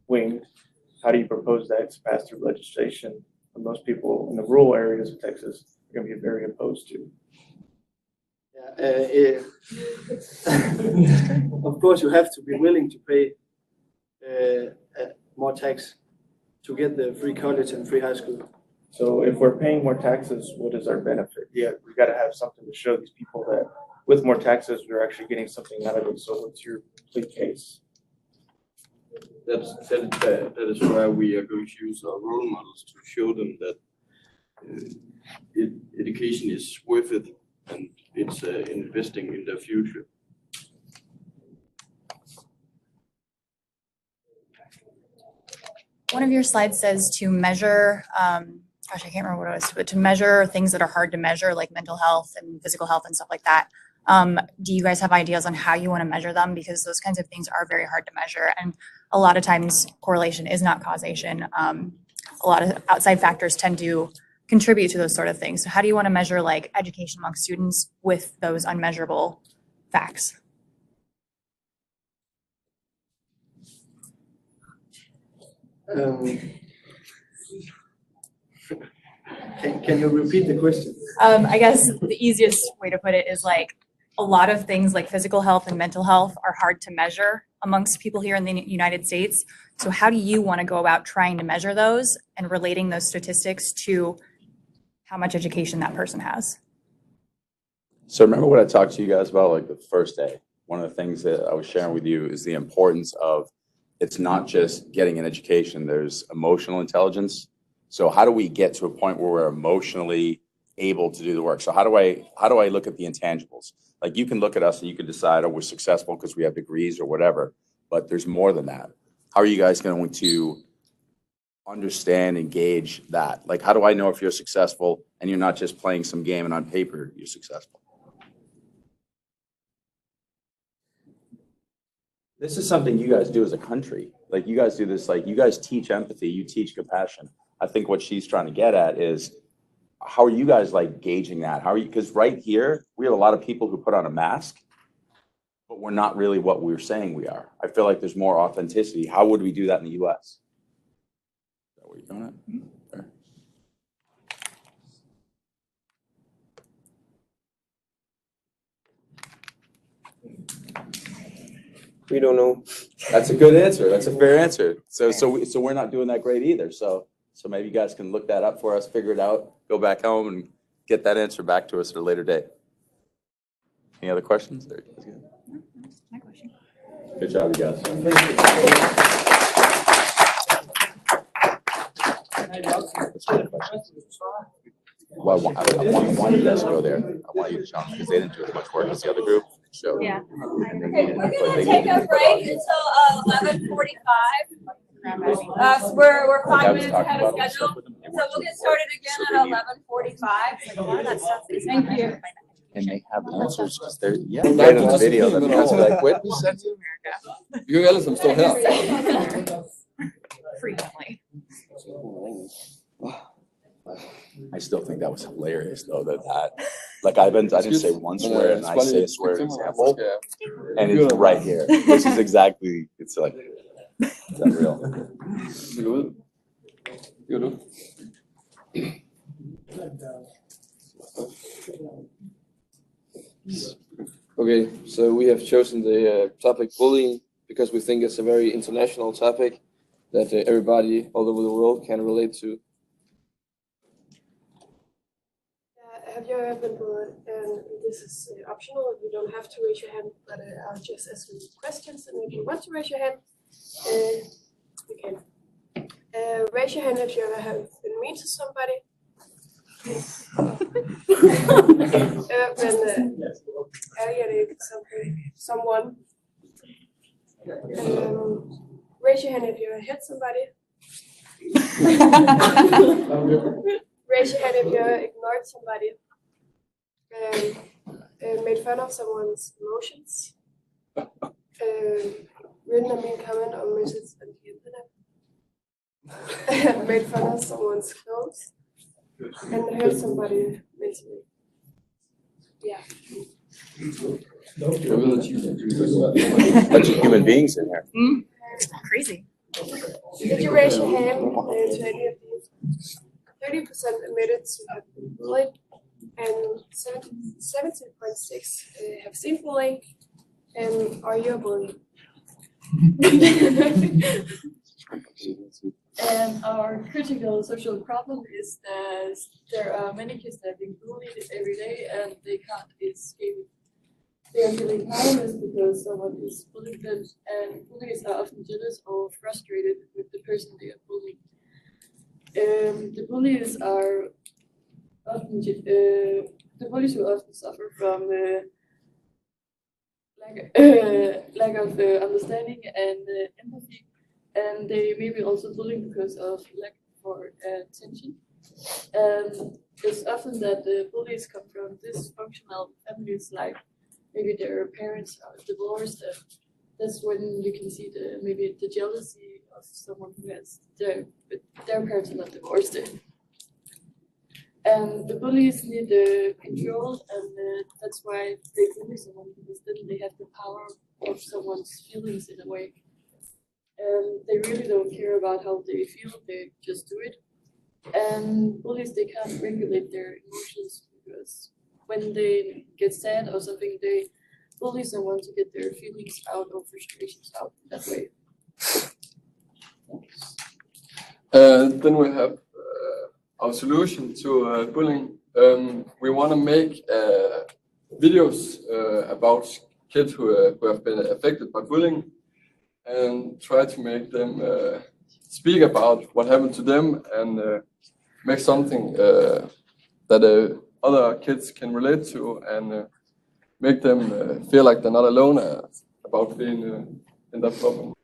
wing. How do you propose that to pass through legislation? And most people in the rural areas of Texas are going to be very opposed to. Of course, you have to be willing to pay more tax to get the free college and free high school. So if we're paying more taxes, what is our benefit? Yeah, we got to have something to show these people that with more taxes, we're actually getting something out of it. So what's your complete case? That is why we are going to use our role models to show them that education is worth it and it's investing in their future. One of your slides says to measure, gosh, I can't remember what it was, but to measure things that are hard to measure, like mental health and physical health and stuff like that. Do you guys have ideas on how you want to measure them? Because those kinds of things are very hard to measure. And a lot of times correlation is not causation. A lot of outside factors tend to contribute to those sort of things. So how do you want to measure like education among students with those unmeasurable facts? Can you repeat the question? I guess the easiest way to put it is like a lot of things like physical health and mental health are hard to measure amongst people here in the United States. So how do you want to go about trying to measure those and relating those statistics to how much education that person has? So remember what I talked to you guys about like the first day? One of the things that I was sharing with you is the importance of it's not just getting an education, there's emotional intelligence. So how do we get to a point where we're emotionally able to do the work? So how do I look at the intangibles? Like you can look at us and you can decide, oh, we're successful because we have degrees or whatever, but there's more than that. How are you guys going to understand, engage that? Like, how do I know if you're successful and you're not just playing some game and on paper you're successful? This is something you guys do as a country. Like you guys do this, like you guys teach empathy, you teach compassion. I think what she's trying to get at is how are you guys like gauging that? How are you, because right here, we have a lot of people who put on a mask, but we're not really what we're saying we are. I feel like there's more authenticity. How would we do that in the US? Is that what you're doing it? Okay. We don't know. That's a good answer. That's a fair answer. So we're not doing that great either. So maybe you guys can look that up for us, figure it out, go back home and get that answer back to us at a later date. Any other questions? My question. Good job, you guys. Well, I wanted you guys to go there. I want you to jump because they didn't do as much work as the other group. So, Yeah. And they Okay, needed, we're but gonna they take needed a to break until 11:45. So we're 5 minutes ahead of schedule. So we'll get started again at 11:45. Thank you. And they have answers because they're right on the video. That that's like, wait, we said to You alle som står her. Frequently. I still think that was hilarious though. That like I didn't say one swear and I say a swear example, and it's right here. This is exactly. It's like it's unreal. Okay, so we have chosen the topic bullying because we think it's a very international topic that everybody all over the world can relate to. Have you ever been bullied? And this is optional. You don't have to raise your hand, but I'll just ask you questions. And if you want to raise your hand, you can. Raise your hand if you ever have been mean to somebody. Someone. Raise your hand if you ever hit somebody. Raise your hand if you ever ignored somebody. Made fun of someone's emotions. Written a mean comment or message on the internet. Made fun of someone's clothes. And hurt somebody mentally. Yeah. Bunch of human beings in here. Crazy. Did you raise your hand to any of these? 30% admitted to have been bullied, and 17.6 have seen bullying. And are you a bully? And our critical social problem is that there are many kids that are being bullied every day and they can't escape it. They are feeling powerless because someone is bullying them, and bullies are often jealous or frustrated with the person they are bullying. The bullies are often the bullies will often suffer from lack of understanding and empathy. And they may be also bullying because of lack for attention. And it's often that the bullies come from dysfunctional families, like maybe their parents are divorced. And that's when you can see maybe the jealousy of someone who has their parents are not divorced. And the bullies need the control, and that's why they bully someone, because then they have the power of someone's feelings in a way. And they really don't care about how they feel, they just do it. And bullies, they can't regulate their emotions because when they get sad or something, they bully someone to get their feelings out or frustrations out that way. Then we have our solution to bullying. We want to make videos about kids who have been affected by bullying, and try to make them speak about what happened to them and make something that other kids can relate to, and make them feel like they're not alone about being in that problem.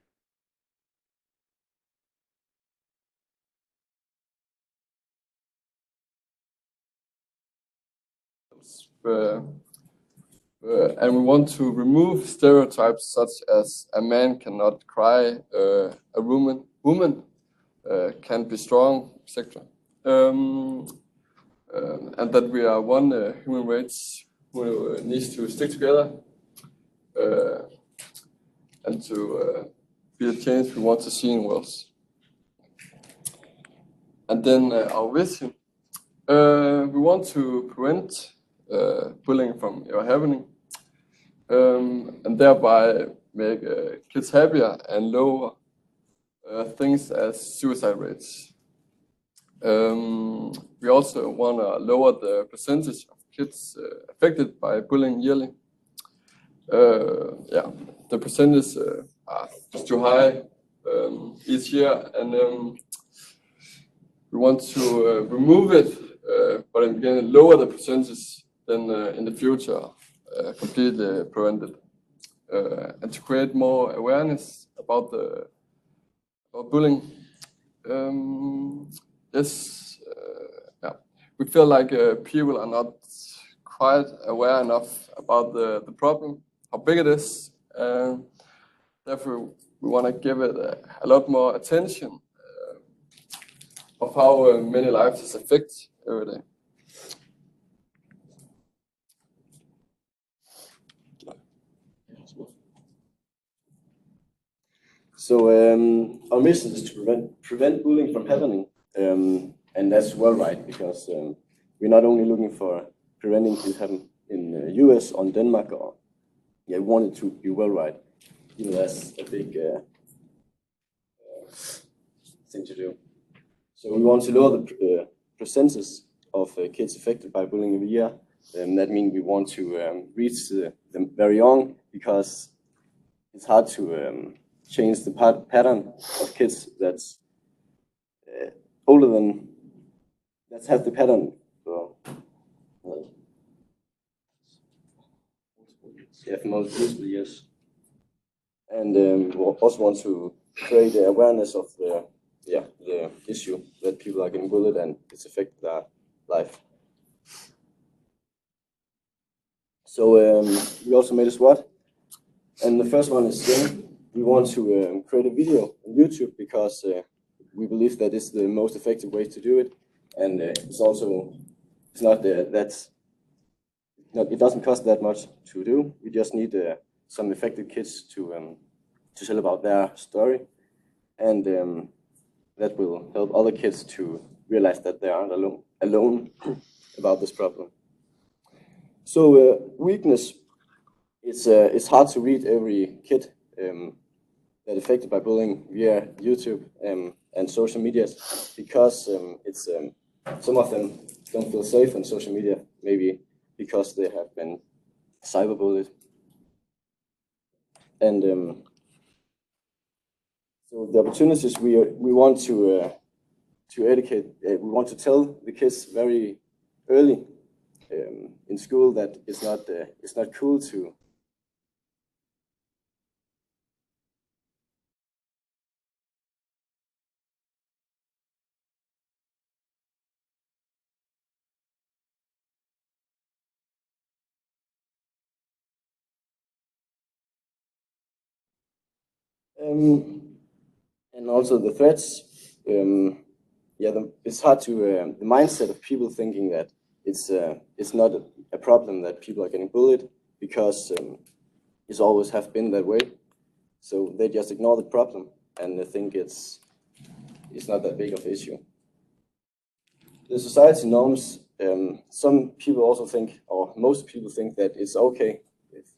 And we want to remove stereotypes such as a man cannot cry, a woman can't be strong, etc. and that we are one human race who needs to stick together and to be the change we want to see in Wales. And then our vision. We want to prevent bullying from ever happening, and thereby make kids happier and lower things as suicide rates. We also want to lower the percentage of kids affected by bullying yearly. Yeah, the percentage are just too high each year, and we want to remove it, but again lower the percentage then in the future, completely prevent it, and to create more awareness about bullying. Yes, yeah, we feel like people are not quite aware enough about the problem, how big it is. Therefore, we want to give it a lot more attention of how many lives is affected every day. So our mission is to prevent bullying from happening, and that's well right, because we're not only looking for preventing it happen in the US or in Denmark, or we want it to be well right. You know, that's a big thing to do. So we want to lower the percentage of kids affected by bullying every year. That means we want to reach them very young, because it's hard to change the pattern of kids that's older than, that have the pattern for multiple years. And we also want to create awareness of the issue that people are getting bullied and it's affecting their life. So we also made a SWOT, and the first one is we want to create a video on YouTube, because we believe that is the most effective way to do it, and it doesn't cost that much to do. We just need some affected kids to tell about their story, and that will help other kids to realize that they aren't alone about this problem. So weakness, it's hard to read every kid that affected by bullying via YouTube and social media, because it's some of them don't feel safe on social media, maybe because they have been cyberbullied. And so the opportunities we want to educate, we want to tell the kids very early in school that it's not cool to and also the threats. It's hard to the mindset of people thinking that it's not a problem that people are getting bullied, because it's always have been that way. So they just ignore the problem and they think it's not that big of an issue. The society norms. Some people also think, or most people think, that it's okay.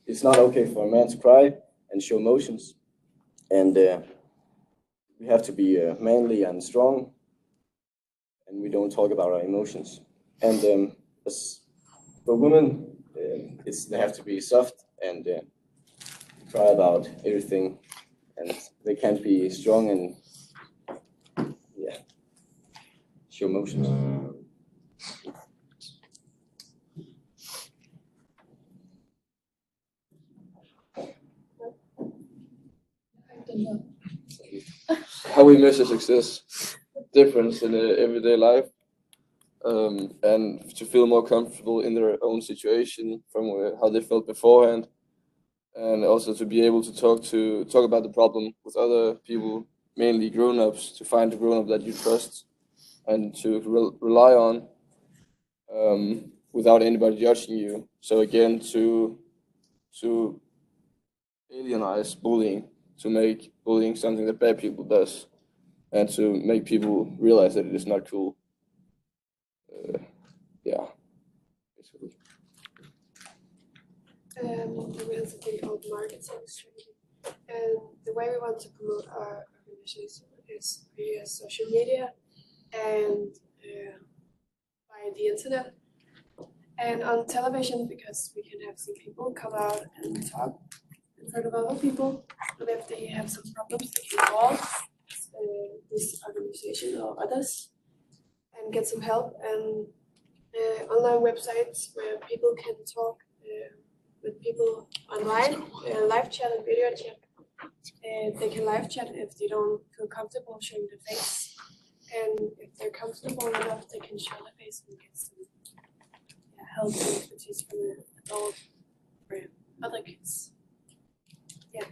It's not okay for a man to cry and show emotions, and we have to be manly and strong, and we don't talk about our emotions. And as for women, they have to be soft and cry about everything, and they can't be strong and show emotions. How we measure success, difference in everyday life, and to feel more comfortable in their own situation from how they felt beforehand, and also to be able to talk about the problem with other people, mainly grown-ups, to find a grown-up that you trust and to rely on. without anybody judging you. So again, to alienize bullying, to make bullying something that bad people does, and to make people realize that it is not cool. Yeah, basically. We have something called marketing strategy, and the way we want to promote our organization is via social media and by the internet and on television, because we can have some people come out and talk in front of other people, and if they have some problems, they can call this organization or others and get some help, and online websites where people can talk with people online, live chat and video chat. They can live chat if they don't feel comfortable showing their face, and if they're comfortable enough, they can show their face and get some help and expertise from an adult or other kids. Yeah.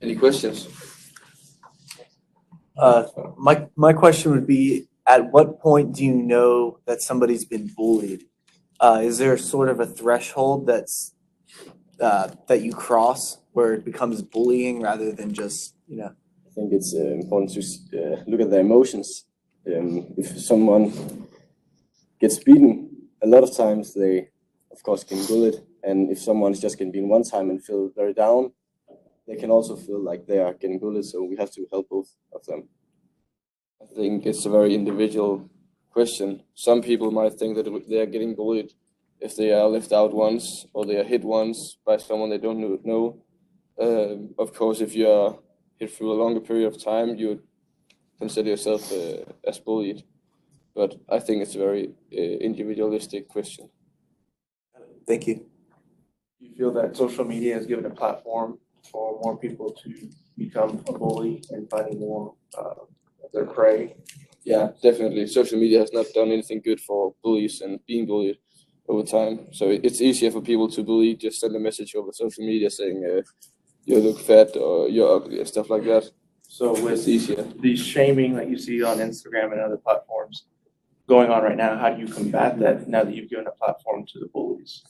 Any questions? My question would be, at what point do you know that somebody's been bullied? Is there sort of a threshold that's that you cross where it becomes bullying rather than just, you know? I think it's important to look at their emotions. If someone gets beaten, a lot of times they, of course, get bullied. And if someone's just getting beaten one time and feel very down, they can also feel like they are getting bullied. So we have to help both of them. I think it's a very individual question. Some people might think that they are getting bullied if they are left out once or they are hit once by someone they don't know. Of course, if you are hit through a longer period of time, you would consider yourself as bullied. But I think it's a very individualistic question. Thank you. Do you feel that social media has given a platform for more people to become a bully and finding more of their prey? Yeah, definitely. Social media has not done anything good for bullies and being bullied over time. So it's easier for people to bully, just send a message over social media saying you look fat or you're ugly and stuff like that. So with the shaming that you see on Instagram and other platforms going on right now, how do you combat that now that you've given a platform to the bullies?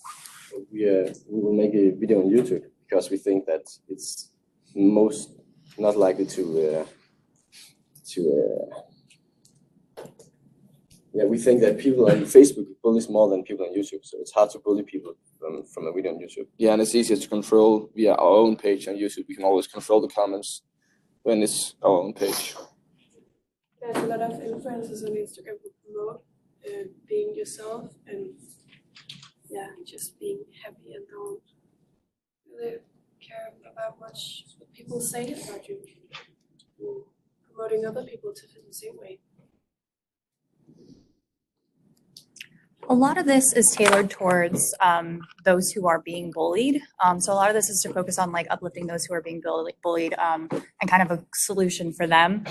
We will make a video on YouTube because we think that it's most not likely we think that people on Facebook bully more than people on YouTube, so it's hard to bully people from a video on YouTube. Yeah, and it's easier to control via our own page on YouTube. We can always control the comments when it's our own page. There's a lot of influencers on Instagram who promote being yourself and just being happy and don't really care about much what people say about you. Promoting other people to feel the same way. A lot of this is tailored towards those who are being bullied. So a lot of this is to focus on like uplifting those who are being bullied and kind of a solution for them.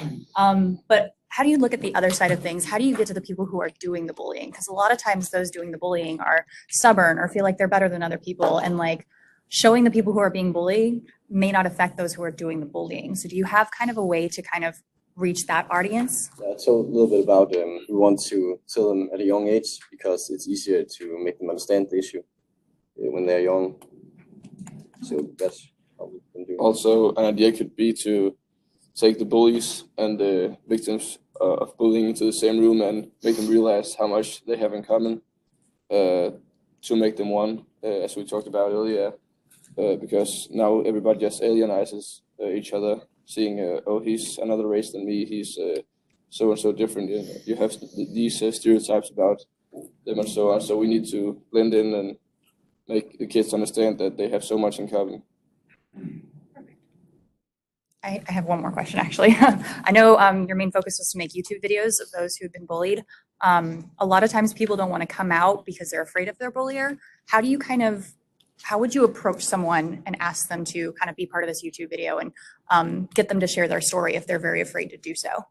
But how do you look at the other side of things? How do you get to the people who are doing the bullying? Because a lot of times those doing the bullying are stubborn or feel like they're better than other people, and like showing the people who are being bullied may not affect those who are doing the bullying. So do you have kind of a way to kind of reach that audience? So a little bit about we want to tell them at a young age because it's easier to make them understand the issue when they're young. So that's how we can do it. Also, an idea could be to take the bullies and the victims of bullying into the same room and make them realize how much they have in common to make them one, as we talked about earlier, because now everybody just alienizes each other, seeing, oh, he's another race than me, he's so and so different. You have these stereotypes about them and so on. So we need to blend in and make the kids understand that they have so much in common. I have one more question, actually. I know your main focus was to make YouTube videos of those who have been bullied. A lot of times people don't want to come out because they're afraid of their bullier. How would you approach someone and ask them to kind of be part of this YouTube video and get them to share their story if they're very afraid to do so?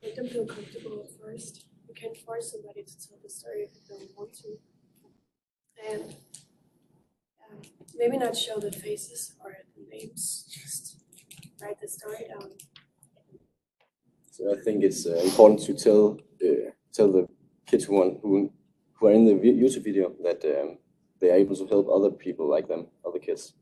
Make them feel comfortable at first. You can't force somebody to tell the story if they don't want to. And maybe not show the faces or the names, just write the story down. So I think it's important to tell the kids who are in the YouTube video that they are able to help other people like them, other kids.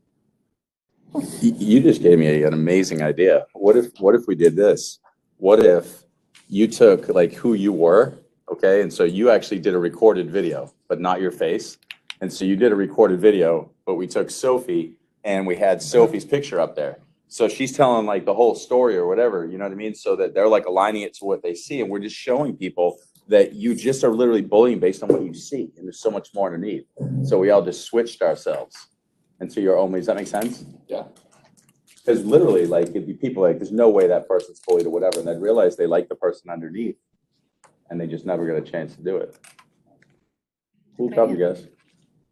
You just gave me an amazing idea. What if we did this? What if you took like who you were, okay, and so you actually did a recorded video, but not your face, and so you did a recorded video, but we took Sophie and we had Sophie's picture up there. So she's telling like the whole story or whatever, you know what I mean? So that they're like aligning it to what they see, and we're just showing people that you just are literally bullying based on what you see, and there's so much more underneath. So we all just switched ourselves into your own way. Does that make sense? Yeah. Because literally, like, it'd be people like, there's no way that person's bullied or whatever, and they'd realize they like the person underneath, and they just never get a chance to do it. Cool job, you guys.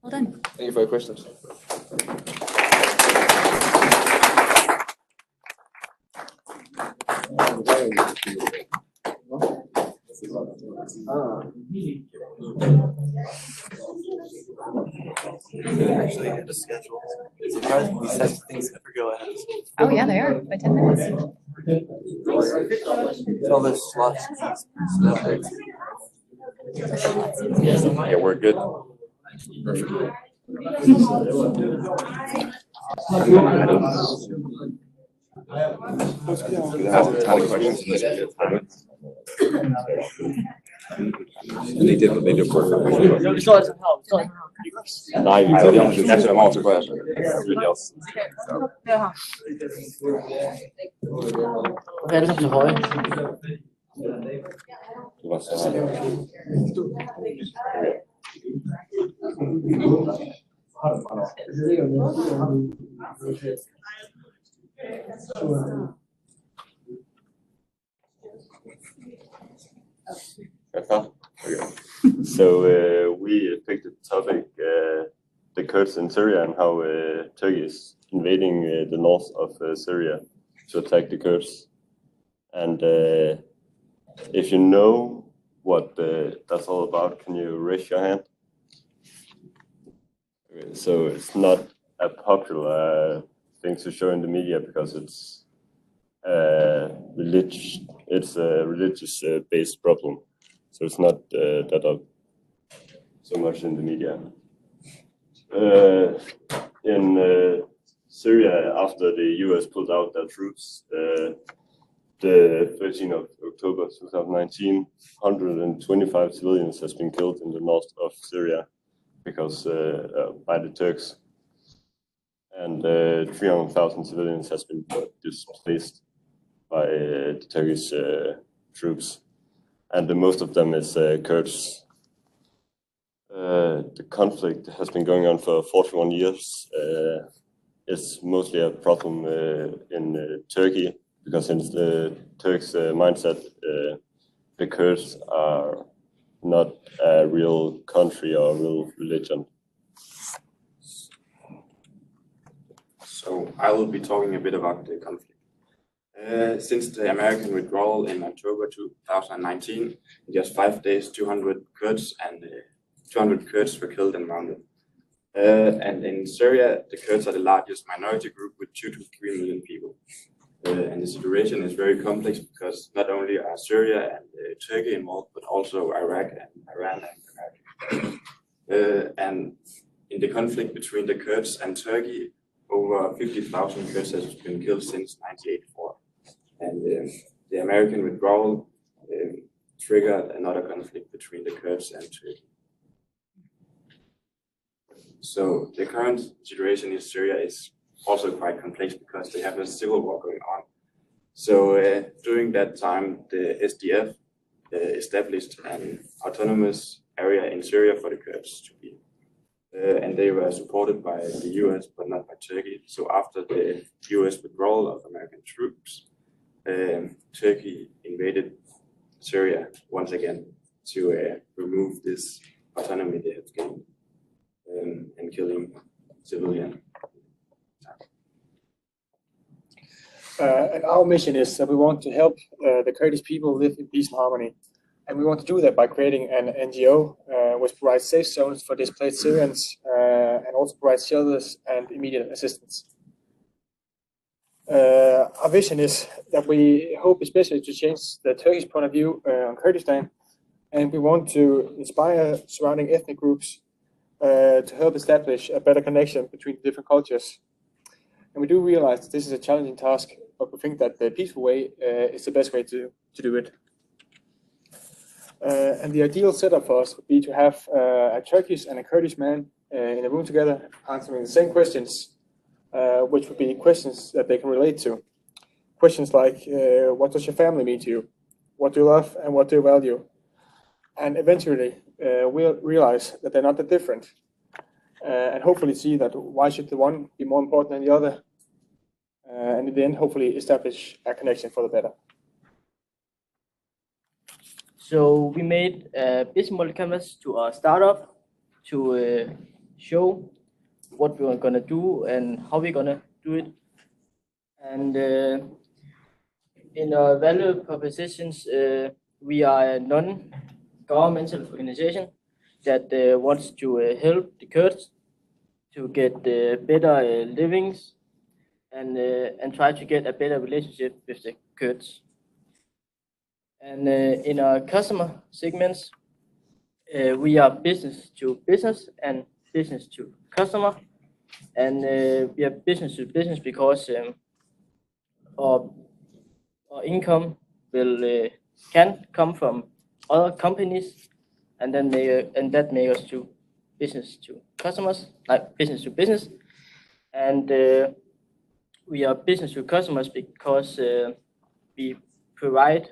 Well done. Thank you for your questions. Actually had a schedule. It's surprising these types of things never go ahead. Oh yeah, they are by 10 minutes. All those slots. Yeah, we're good. Perfect. They did for Nej, jeg ser meget tilbage. Hvad er det, som til højre? Det var så. Okay. So we picked the topic, the Kurds in Syria and how Turkey is invading the north of Syria to attack the Kurds. And if you know what that's all about, can you raise your hand? Okay, so it's not a popular thing to show in the media because it's it's a religious based problem. So it's not that up so much in the media. In Syria, after the US pulled out their troops, the 13th of October 2019, 125 civilians has been killed in the north of Syria because by the Turks, and 300,000 civilians has been displaced by the Turkish troops, and most of them is Kurds. The conflict has been going on for 41 years. It's mostly a problem in Turkey because in the Turks' mindset, the Kurds are not a real country or a real religion. So I will be talking a bit about the conflict. Since the American withdrawal in October 2019, in just 5 days, 200 Kurds were killed and wounded. And in Syria, the Kurds are the largest minority group with 2 to 3 million people. And the situation is very complex because not only are Syria and Turkey involved, but also Iraq and Iran and Iraq. And in the conflict between the Kurds and Turkey, over 50,000 Kurds has been killed since 1984. And the American withdrawal triggered another conflict between the Kurds and Turkey. So the current situation in Syria is also quite complex because they have a civil war going on. So during that time, the SDF established an autonomous area in Syria for the Kurds to be. And they were supported by the US, but not by Turkey. So after the US withdrawal of American troops, Turkey invaded Syria once again to remove this autonomy they have gained and killing civilians. And our mission is that we want to help the Kurdish people live in peace and harmony. And we want to do that by creating an NGO which provides safe zones for displaced Syrians and also provides shelters and immediate assistance. Our vision is that we hope especially to change the Turkish point of view on Kurdistan, and we want to inspire surrounding ethnic groups to help establish a better connection between different cultures. And we do realize that this is a challenging task, but we think that the peaceful way is the best way to do it. And the ideal setup for us would be to have a Turkish and a Kurdish man in a room together answering the same questions, which would be questions that they can relate to. Questions like, what does your family mean to you? What do you love and what do you value? And eventually, we'll realize that they're not that different. And hopefully see that why should the one be more important than the other? And in the end, hopefully establish a connection for the better. So we made a business model canvas to our startup to show what we are gonna do and how we're gonna do it. And in our value propositions, we are a non-governmental organization that wants to help the Kurds to get better livings and try to get a better relationship with the Kurds. And in our customer segments, we are business to business and business to customer. And we are business to business because our income can come from other companies, and then that makes us to business to customers, like business to business. And we are business to customers because we provide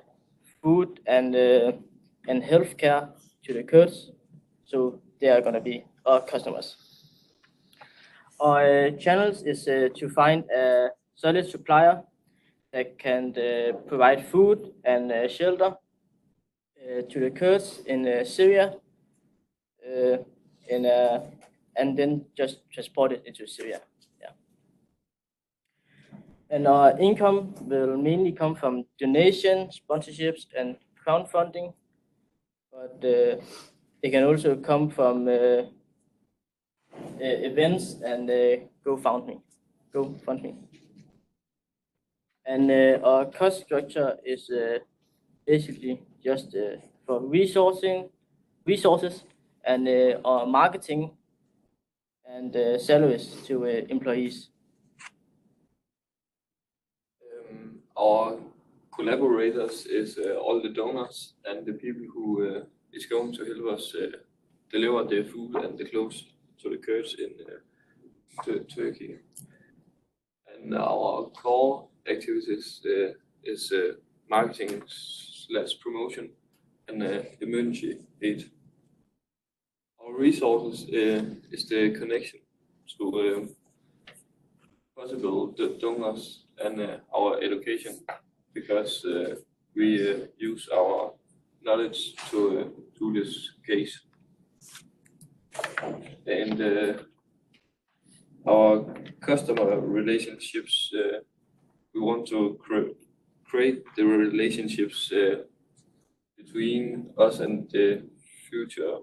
food and healthcare to the Kurds, so they are gonna be our customers. Our challenge is to find a solid supplier that can provide food and shelter to the Kurds in Syria, and then just transport it into Syria. Yeah. And our income will mainly come from donations, sponsorships, and crowdfunding, but it can also come from events and GoFundMe. And our cost structure is basically just for resources and our marketing and salaries to employees. Our collaborators is all the donors and the people who is going to help us deliver the food and the clothes to the Kurds in Turkey. And our core activities is marketing / promotion and emergency aid. Our resources is the connection to possible donors and our education, because we use our knowledge to do this case. And our customer relationships, we want to create the relationships between us and the future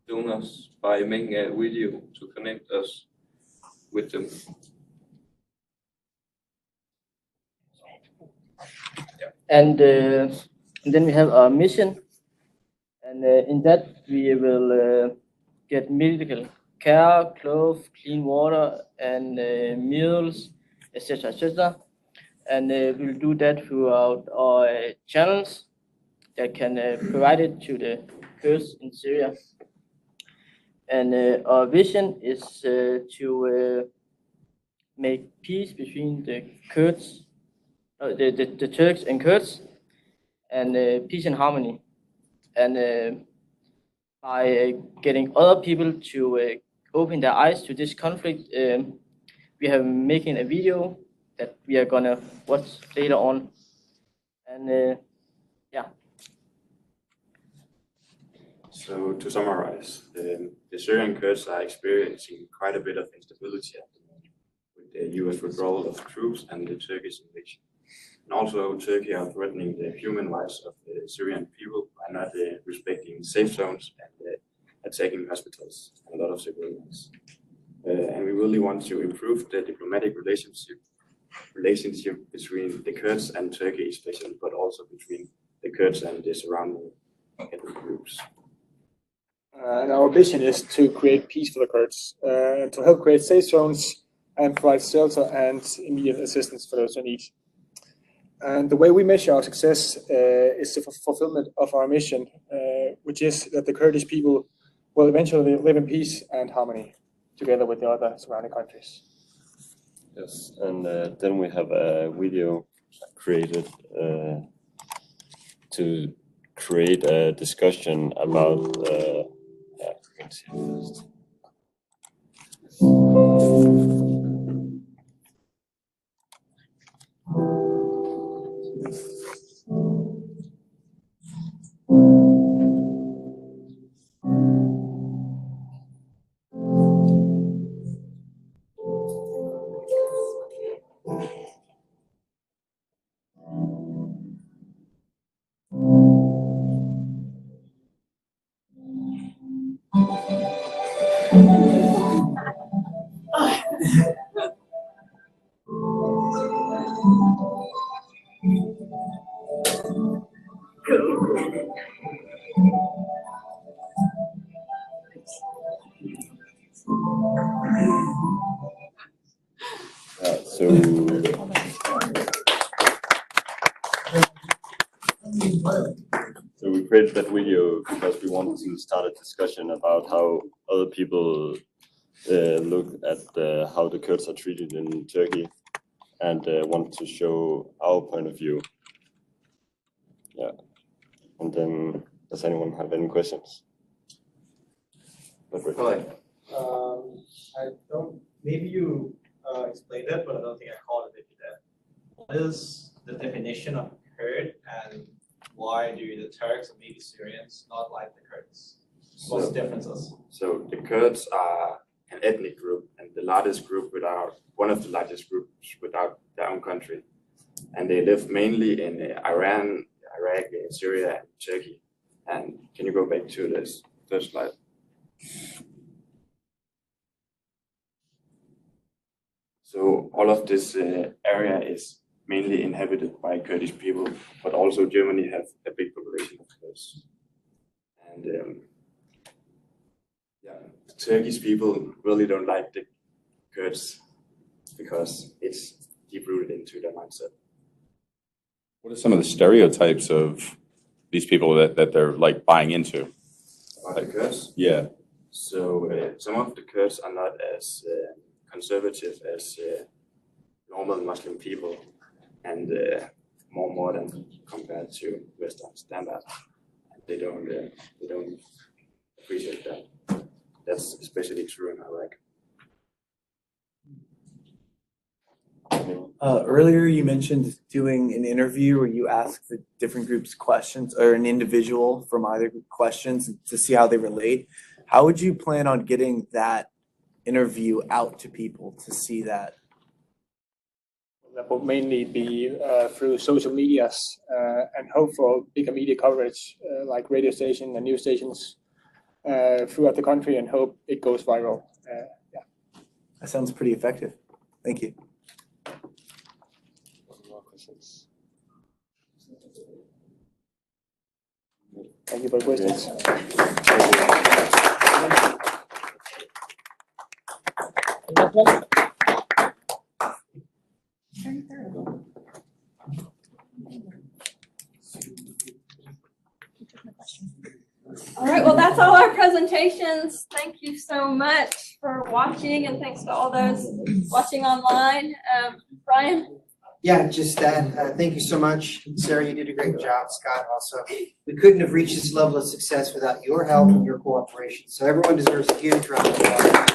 donors by making a video to connect us with them. And then we have our mission, and in that we will get medical care, clothes, clean water, and meals, etc., etc. And we'll do that throughout our channels that can provide it to the Kurds in Syria. And our vision is to make peace between the Kurds, the Turks and Kurds, and peace and harmony. And by getting other people to open their eyes to this conflict, we are making a video that we are gonna watch later on. And yeah. So to summarize, the Syrian Kurds are experiencing quite a bit of instability at the moment, with the US withdrawal of troops and the Turkish invasion. And also Turkey are threatening the human rights of the Syrian people by not respecting safe zones and attacking hospitals and a lot of civilians. And we really want to improve the diplomatic relationship relationship between the Kurds and Turkey especially, but also between the Kurds and the surrounding ethnic groups. And our vision is to create peace for the Kurds, to help create safe zones and provide shelter and immediate assistance for those in need. And the way we measure our success is the fulfillment of our mission, which is that the Kurdish people will eventually live in peace and harmony together with the other surrounding countries. Yes, and then we have a video created to create a discussion about yeah, you can see it first. So we created that video because we wanted to start a discussion about how other people look at how the Kurds are treated in Turkey, and want to show our point of view. Yeah, and then does anyone have any questions? Hi. I don't. Maybe you explained it, but I don't think I caught it. If you did. What is the definition of Kurd, and why do the Turks and maybe Syrians not like the Kurds? What's the differences? So the Kurds are an ethnic group and the largest group one of the largest groups without their own country. And they live mainly in Iran, Iraq, Syria, and Turkey. And can you go back to this first slide? So all of this area is mainly inhabited by Kurdish people, but also Germany has a big population of Kurds. And yeah, the Turkish people really don't like the Kurds because it's deep-rooted into their mindset. What are some of the stereotypes of these people that they're like buying into? About the Kurds? Yeah. So some of the Kurds are not as conservative as normal Muslim people, and more modern compared to Western standard. They don't appreciate that. That's especially true in Iraq. Earlier you mentioned doing an interview where you ask the different groups questions, or an individual from either group questions to see how they relate. How would you plan on getting that interview out to people to see that? That will mainly be through social medias and hope for bigger media coverage like radio station and news stations throughout the country, and hope it goes viral. Yeah. That sounds pretty effective. Thank you. Thank you for the questions. All right, well, that's all our presentations. Thank you so much for watching, and thanks to all those watching online. Brian? Yeah, just that. Thank you so much. Sarah, you did a great job. Scott also. We couldn't have reached this level of success without your help and your cooperation. So everyone deserves a huge round of applause.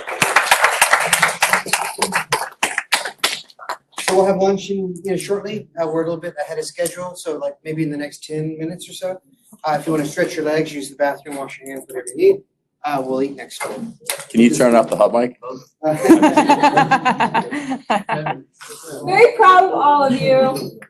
So we'll have lunch shortly. We're a little bit ahead of schedule, so like maybe in the next 10 minutes or so. If you want to stretch your legs, use the bathroom, wash your hands, whatever you need. We'll eat next door. Can you turn up the hot mic? Very proud of all of you.